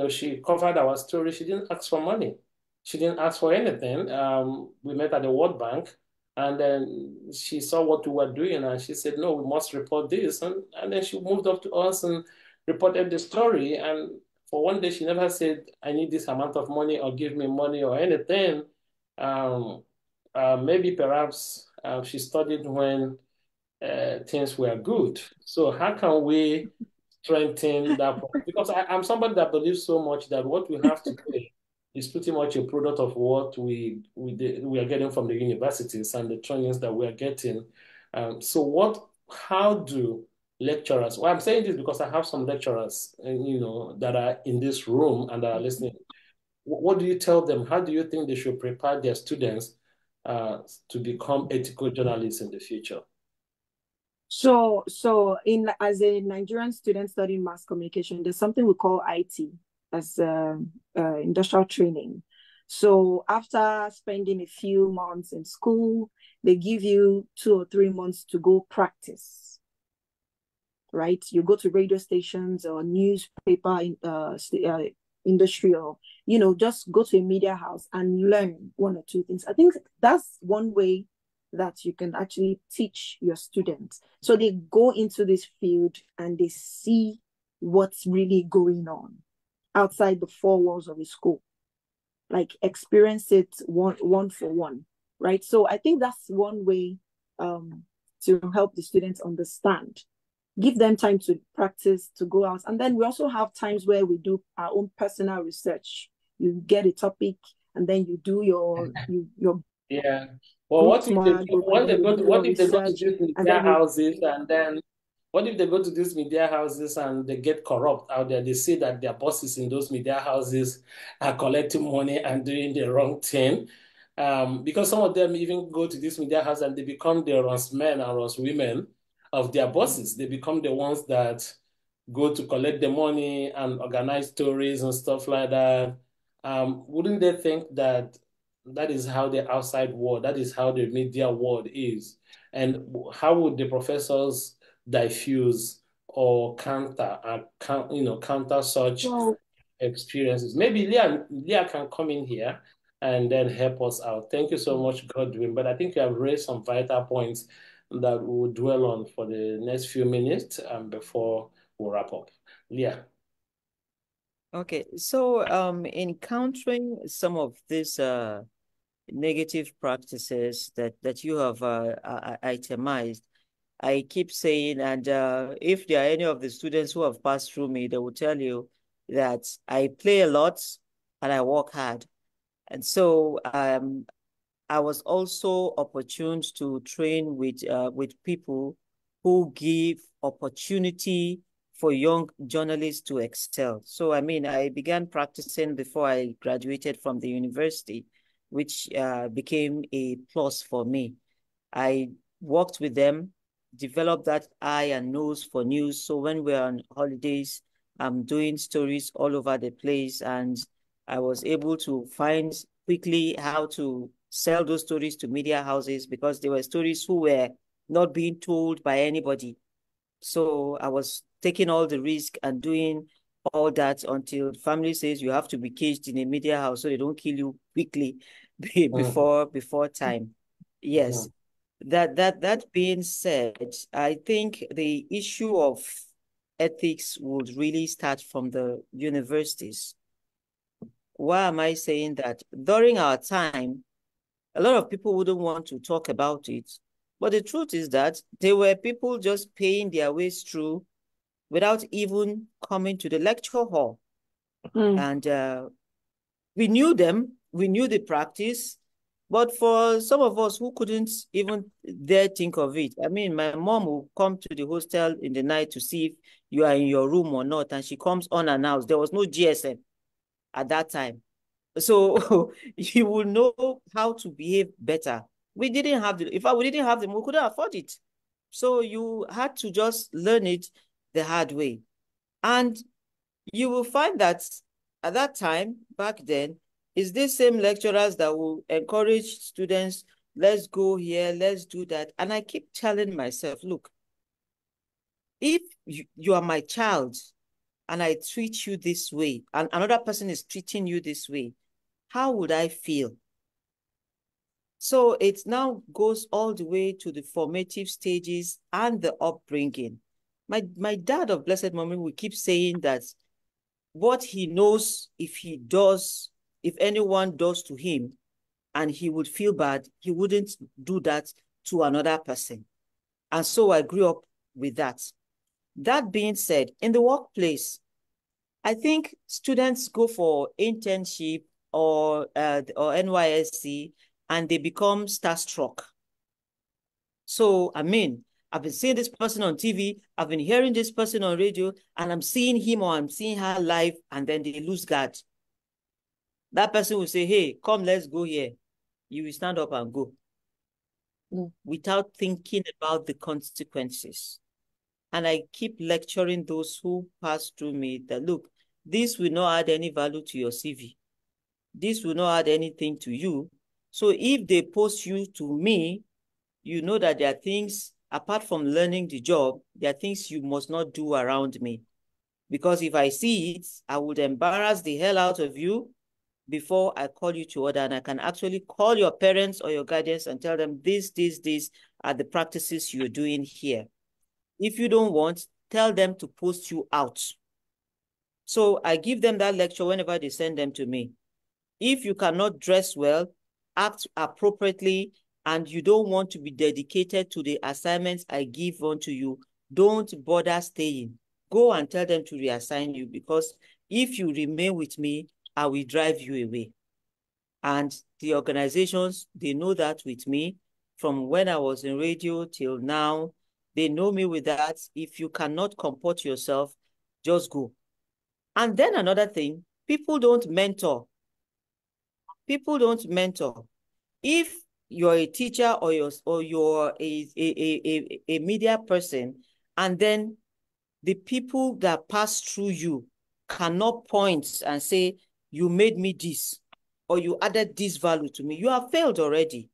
she covered our story. She didn't ask for money. She didn't ask for anything. We met at the World Bank, and then she saw what we were doing, and she said, "No, we must report this." And then she moved up to us and reported the story. And for one day, she never said, "I need this amount of money," or "Give me money," or anything. Um, Maybe perhaps she studied when things were good. So how can we strengthen that? Because I'm somebody that believes so much that what we have today is pretty much a product of what we are getting from the universities and the trainings that we are getting. How do lecturers? Well, I'm saying this because I have some lecturers, that are in this room and that are listening. What do you tell them? How do you think they should prepare their students to become ethical journalists in the future? So as a Nigerian student studying mass communication, there's something we call IT as industrial training. So after spending a few months in school, they give you 2 or 3 months to go practice. Right? You go to radio stations or newspaper industry, or just go to a media house and learn 1 or 2 things. I think that's one way that you can actually teach your students. So they go into this field and they see what's really going on outside the 4 walls of a school, like experience it one for one, right? So I think that's one way to help the students understand. Give them time to practice, to go out. And then we also have times where we do our own personal research. You get a topic and then you do your yeah. Well, what if they go to these media houses and then what if they go to these media houses and they get corrupt out there? They see that their bosses in those media houses are collecting money and doing the wrong thing. Because some of them even go to this media house and they become the Ross men and Ross women. of their bosses. They become the ones that go to collect the money and organize stories and stuff like that. Wouldn't they think that that is how the outside world, that is how the media world is? And how would the professors diffuse or counter such Well, experiences? Maybe Leah can come in here and then help us out. Thank you so much, Godwin. But I think you have raised some vital points that we'll dwell on for the next few minutes before we wrap up. Leah. Okay, so encountering some of these negative practices that you have itemized, I keep saying, and if there are any of the students who have passed through me, they will tell you that I play a lot and I work hard. And so I was also opportune to train with people who give opportunity for young journalists to excel. So, I mean, I began practicing before I graduated from the university, which became a plus for me. I worked with them, developed that eye and nose for news. So when we're on holidays, I'm doing stories all over the place, and I was able to find quickly how to sell those stories to media houses because they were stories who were not being told by anybody. So I was taking all the risk and doing all that until family says you have to be caged in a media house so they don't kill you quickly before time. Yes. Mhm. That being said, I think the issue of ethics would really start from the universities. Why am I saying that? During our time, a lot of people wouldn't want to talk about it. But the truth is that there were people just paying their ways through without even coming to the lecture hall. mm, And we knew them, we knew the practice, but for some of us who couldn't even dare think of it, I mean, my mom will come to the hostel in the night to see if you are in your room or not, and she comes unannounced. There was no GSM at that time. So you will know how to behave better. We didn't have the, in fact, we didn't have them, we couldn't afford it. So you had to just learn it the hard way. And you will find that at that time, back then, it's these same lecturers that will encourage students, let's go here, let's do that. And I keep telling myself, look, if you are my child and I treat you this way, and another person is treating you this way, how would I feel? So it now goes all the way to the formative stages and the upbringing. My dad of blessed memory will keep saying that what he knows if anyone does to him and he would feel bad, he wouldn't do that to another person. And so I grew up with that. That being said, in the workplace, I think students go for internship or NYSC and they become starstruck. So, I mean, I've been seeing this person on TV, I've been hearing this person on radio, and I'm seeing him or I'm seeing her live, and then they lose guard. That person will say, hey, come, let's go here. You will stand up and go without thinking about the consequences. And I keep lecturing those who pass through me that, look, this will not add any value to your CV. This will not add anything to you. So if they post you to me, you know that there are things, apart from learning the job, there are things you must not do around me. Because if I see it, I would embarrass the hell out of you before I call you to order. And I can actually call your parents or your guardians and tell them this are the practices you're doing here. If you don't want, tell them to post you out. So I give them that lecture whenever they send them to me. If you cannot dress well, act appropriately, and you don't want to be dedicated to the assignments I give unto you, don't bother staying. Go and tell them to reassign you, because if you remain with me, I will drive you away. And the organizations, they know that with me from when I was in radio till now. They know me with that. If you cannot comport yourself, just go. And then another thing, people don't mentor. People don't mentor. If you're a teacher or you're a media person, and then the people that pass through you cannot point and say, you made me this, or you added this value to me. You have failed already.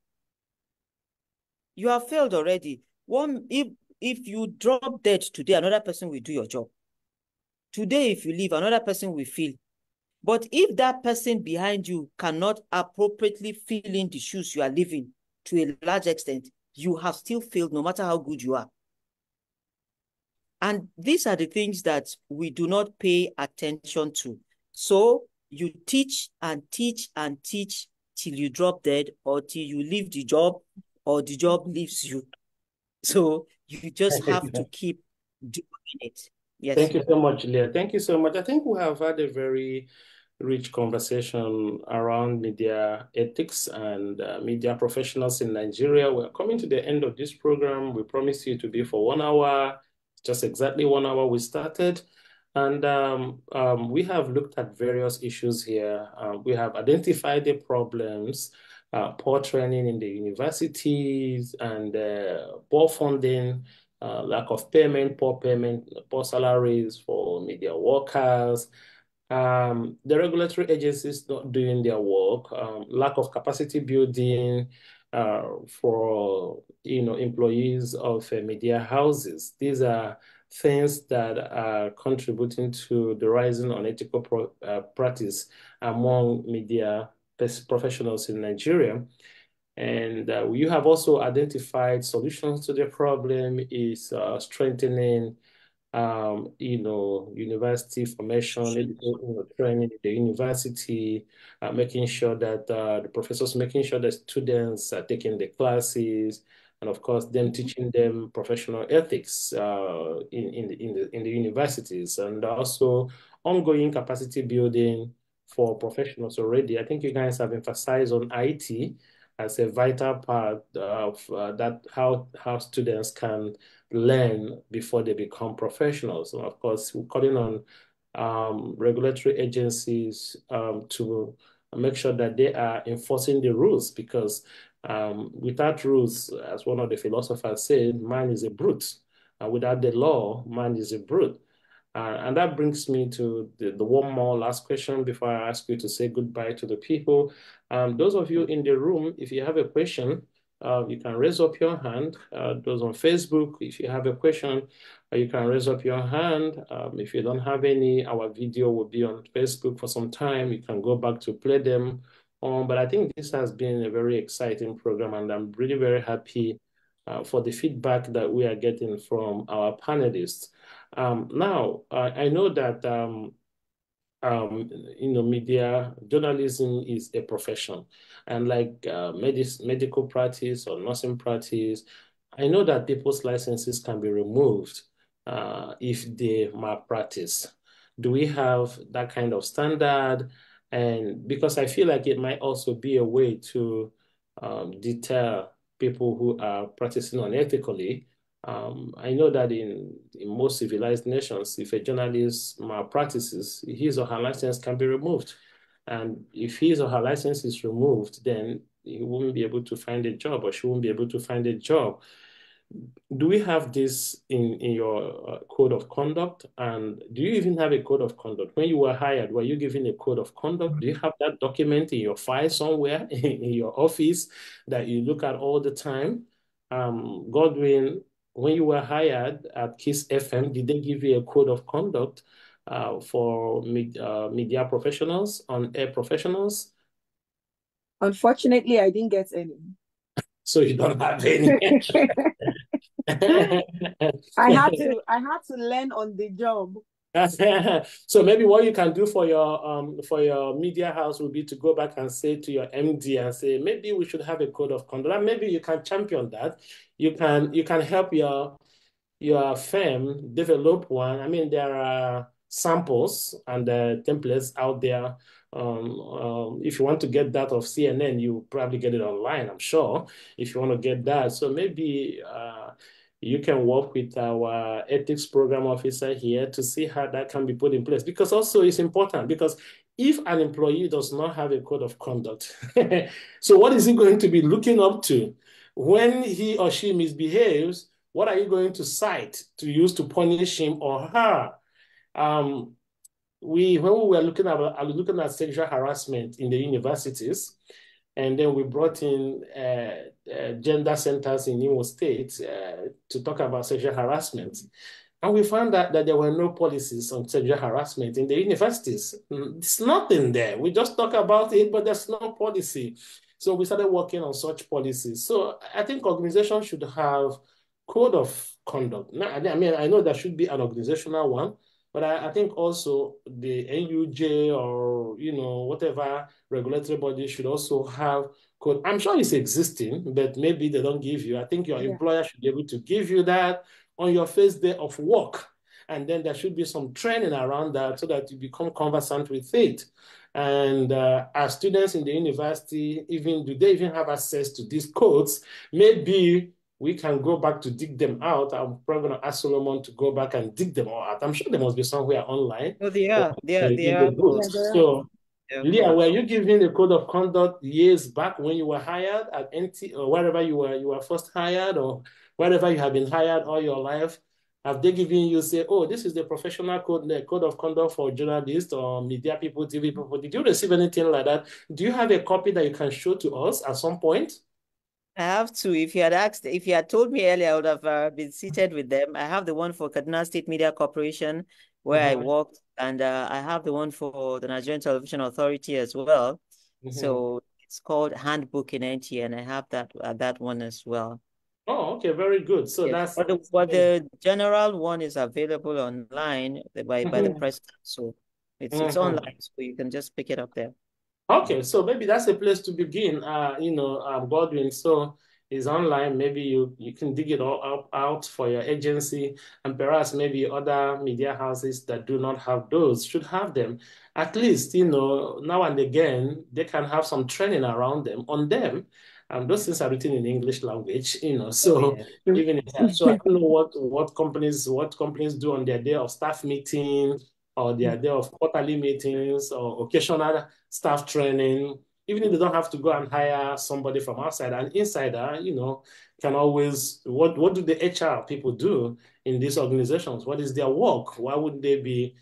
You have failed already. If you drop dead today, another person will do your job. Today, if you leave, another person will fill. But if that person behind you cannot appropriately fill in the shoes you are living to a large extent, you have still failed no matter how good you are. And these are the things that we do not pay attention to. So you teach and teach and teach till you drop dead, or till you leave the job, or the job leaves you. So you just have to keep doing it. Yes. Thank you so much, Leah. Thank you so much. I think we have had a very rich conversation around media ethics and media professionals in Nigeria. We're coming to the end of this program. We promised you to be for 1 hour, just exactly 1 hour we started. And we have looked at various issues here. We have identified the problems, poor training in the universities, and poor funding, lack of payment, poor salaries for media workers, the regulatory agencies not doing their work, lack of capacity building for employees of media houses. These are things that are contributing to the rising unethical practice among media professionals in Nigeria. And you have also identified solutions to the problem is strengthening university formation, training in the university, making sure that the professors, making sure that students are taking the classes, and of course, them teaching them professional ethics in the universities, and also ongoing capacity building for professionals already. I think you guys have emphasized on IT as a vital part of that, how students can learn before they become professionals. And of course, we're calling on regulatory agencies to make sure that they are enforcing the rules, because without rules, as one of the philosophers said, man is a brute. Without the law, man is a brute. And that brings me to the one more last question before I ask you to say goodbye to the people. Those of you in the room, if you have a question, you can raise up your hand. Those on Facebook, if you have a question, you can raise up your hand. If you don't have any, our video will be on Facebook for some time. You can go back to play them on. But I think this has been a very exciting program, and I'm really very happy for the feedback that we are getting from our panelists. Now, I know that media journalism is a profession, and like medical practice or nursing practice, I know that people's licenses can be removed if they malpractice. Do we have that kind of standard? And because I feel like it might also be a way to deter people who are practicing unethically. I know that in most civilized nations, if a journalist malpractices, his or her license can be removed. And if his or her license is removed, then he won't be able to find a job, or she won't be able to find a job. Do we have this in your code of conduct? And do you even have a code of conduct? When you were hired, were you given a code of conduct? Do you have that document in your file somewhere in your office that you look at all the time? Godwin, when you were hired at Kiss FM, did they give you a code of conduct for media professionals, on-air professionals? Unfortunately, I didn't get any. So you don't have any. I had to learn on the job. So maybe what you can do for your media house would be to go back and say to your MD and say, maybe we should have a code of conduct. And maybe you can champion that. You can help your firm develop one. I mean, there are samples and templates out there. If you want to get that of CNN, you probably get it online, I'm sure, if you want to get that. So maybe you can work with our ethics program officer here to see how that can be put in place. Because also it's important, because if an employee does not have a code of conduct, so what is he going to be looking up to? When he or she misbehaves, what are you going to cite to use to punish him or her? When we were looking at sexual harassment in the universities, and then we brought in gender centers in Imo State to talk about sexual harassment. And we found that there were no policies on sexual harassment in the universities. There's nothing there. We just talk about it, but there's no policy. So we started working on such policies. So I think organizations should have code of conduct. Now, I mean, I know there should be an organizational one, but I think also the NUJ or, whatever regulatory body should also have code. I'm sure it's existing, but maybe they don't give you. I think your employer should be able to give you that on your first day of work. And then there should be some training around that so that you become conversant with it. And as students in the university, do they even have access to these codes? Maybe we can go back to dig them out. I'm probably going to ask Solomon to go back and dig them all out. I'm sure there must be somewhere online. Oh, they are. They In are the both. books. So, Leah, were Both. you given a code of conduct years back when you were hired at NT or wherever you were first hired, or wherever you have been hired all your life? Have they given you, say, oh, this is the professional code, the code of conduct for journalists or media people, TV people? Did you receive anything like that? Do you have a copy that you can show to us at some point? I have to. If you had told me earlier, I would have been seated with them. I have the one for Kaduna State Media Corporation where I worked, and I have the one for the Nigerian Television Authority as well. So it's called Handbook in NT, and I have that one as well. Oh, okay, very good. So Yes, that's but the general one is available online by the press council. It's online, so you can just pick it up there. Okay, so maybe that's a place to begin. Godwin, so it's online. Maybe you can dig it all out for your agency, and perhaps maybe other media houses that do not have those should have them. At least, now and again, they can have some training around them on them. Those things are written in English language, so even if so, I don't know what companies do on their day of staff meeting or their day of quarterly meetings or occasional staff training. Even if they don't have to go and hire somebody from outside, an insider, can always, what do the HR people do in these organizations? What is their work? Why would they be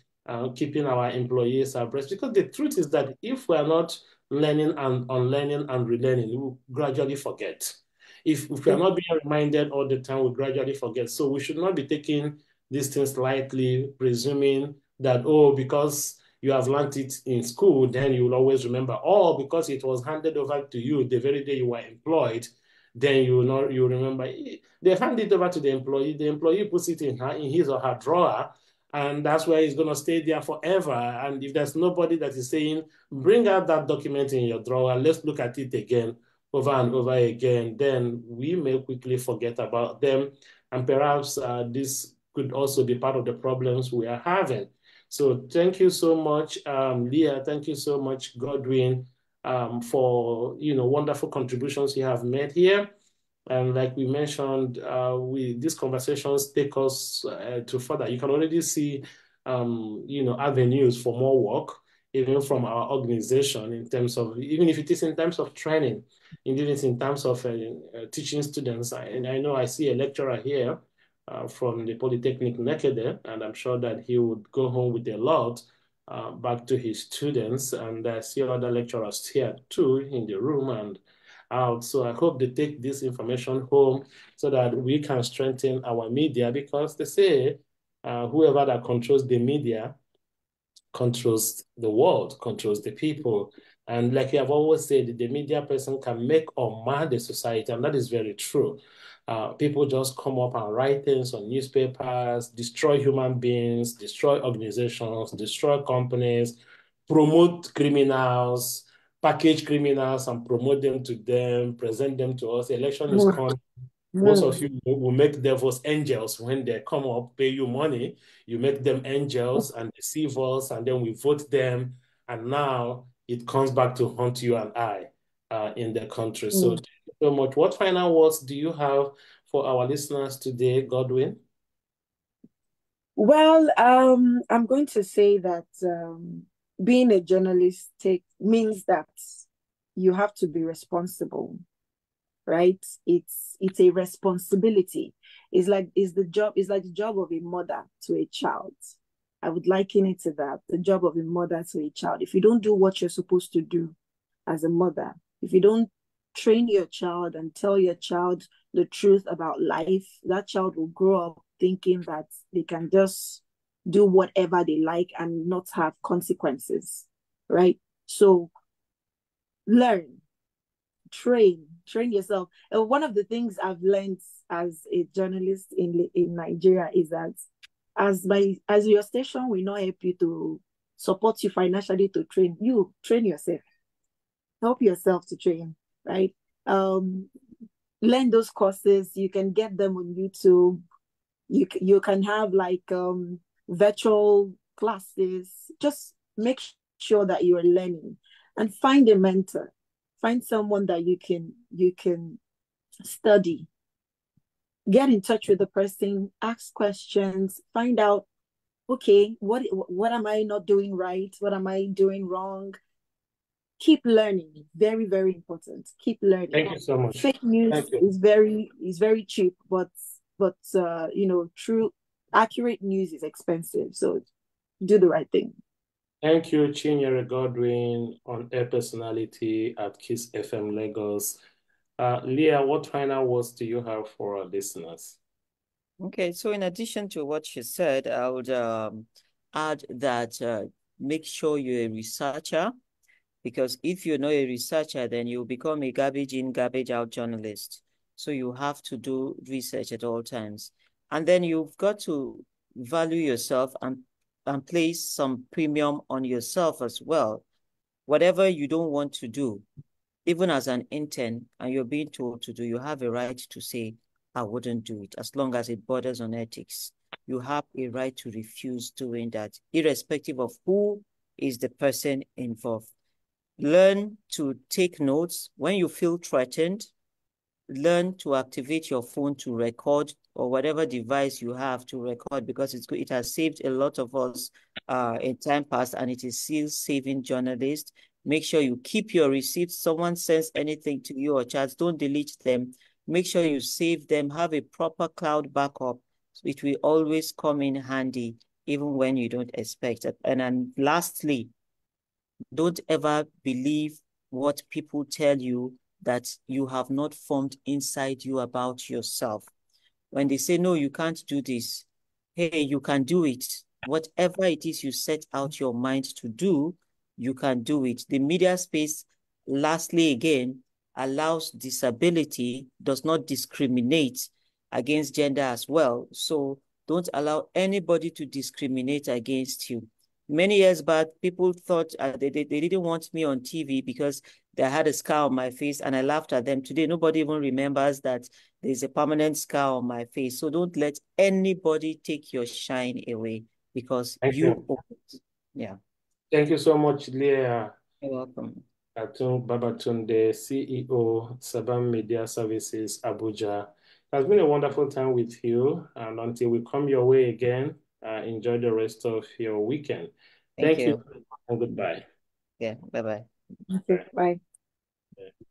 keeping our employees abreast? Because the truth is that if we are not learning and unlearning and relearning, we will gradually forget. If we are not being reminded all the time, we gradually forget. So we should not be taking these things lightly, presuming that, oh, because you have learned it in school, then you will always remember. Or because it was handed over to you the very day you were employed, then you remember. They hand it over to the employee puts it in his or her drawer, and that's where it's going to stay there forever. And if there's nobody that is saying, bring out that document in your drawer, let's look at it again, over and over again, then we may quickly forget about them. And perhaps this could also be part of the problems we are having. So thank you so much, Leah. Thank you so much, Godwin, for wonderful contributions you have made here. And like we mentioned, these conversations take us to further. You can already see, avenues for more work, even from our organization in terms of, even if it is in terms of training, even if it's in terms of teaching students. And I know I see a lecturer here from the Polytechnic Nekede, and I'm sure that he would go home with a lot back to his students. And I see other lecturers here too in the room and out. So I hope they take this information home so that we can strengthen our media, because they say whoever that controls the media controls the world, controls the people. And like you have always said, the media person can make or mar the society, and that is very true. People just come up and write things on newspapers, destroy human beings, destroy organizations, destroy companies, promote criminals, package criminals and promote them to them, present them to us. Election is coming. Most of you will make devils angels when they come up, pay you money. You make them angels and deceive us, and then we vote them. And now it comes back to haunt you and I in the country. So thank you so much. What final words do you have for our listeners today, Godwin? Well, I'm going to say that being a journalist means that you have to be responsible, right? It's a responsibility. It's like the job of a mother to a child. I would liken it to that, the job of a mother to a child. If you don't do what you're supposed to do as a mother, if you don't train your child and tell your child the truth about life, that child will grow up thinking that they can just do whatever they like and not have consequences, right? So learn, train yourself. And one of the things I've learned as a journalist in Nigeria is that as your station will not help you to support you financially to train, you train yourself. Help yourself to train, right? Um, learn those courses. You can get them on YouTube. You can have like virtual classes. Just make sure that you're learning and find a mentor. Find someone that you can study. Get in touch with the person, ask questions, find out, okay, what am I not doing right? What am I doing wrong? Keep learning. Very, very important. Keep learning. Thank you so much. Fake news Thank you. is very cheap, but true accurate news is expensive. So do the right thing. Thank you, Chinyere Godwin, on air personality at Kiss FM Lagos. Leah, what final words do you have for our listeners? Okay, so in addition to what she said, I would add that make sure you're a researcher, because if you're not a researcher, then you'll become a garbage in, garbage out journalist. So you have to do research at all times. And then you've got to value yourself and place some premium on yourself as well. Whatever you don't want to do, even as an intern, and you're being told to do, you have a right to say, I wouldn't do it, as long as it borders on ethics. You have a right to refuse doing that, irrespective of who is the person involved. Learn to take notes when you feel threatened. Learn to activate your phone to record, or whatever device you have to record, because it has saved a lot of us in time past, and it is still saving journalists. Make sure you keep your receipts. Someone sends anything to you or chats, don't delete them. Make sure you save them. Have a proper cloud backup. So it will always come in handy, even when you don't expect it. And then lastly, don't ever believe what people tell you that you have not formed inside you about yourself. When they say, no, you can't do this, hey, you can do it. Whatever it is you set out your mind to do, you can do it. The media space, lastly, again, allows disability, does not discriminate against gender as well. So don't allow anybody to discriminate against you. Many years back, people thought they didn't want me on TV because they had a scar on my face, and I laughed at them. Today, nobody even remembers that there's a permanent scar on my face. So don't let anybody take your shine away, because Thank you you. own it. Yeah. Thank you so much, Leah. You're welcome. Babatunde, CEO, Saban Media Services, Abuja. It has been a wonderful time with you. And until we come your way again, enjoy the rest of your weekend. Thank Thank you you. and goodbye. Yeah. Bye-bye. Okay, bye. Bye.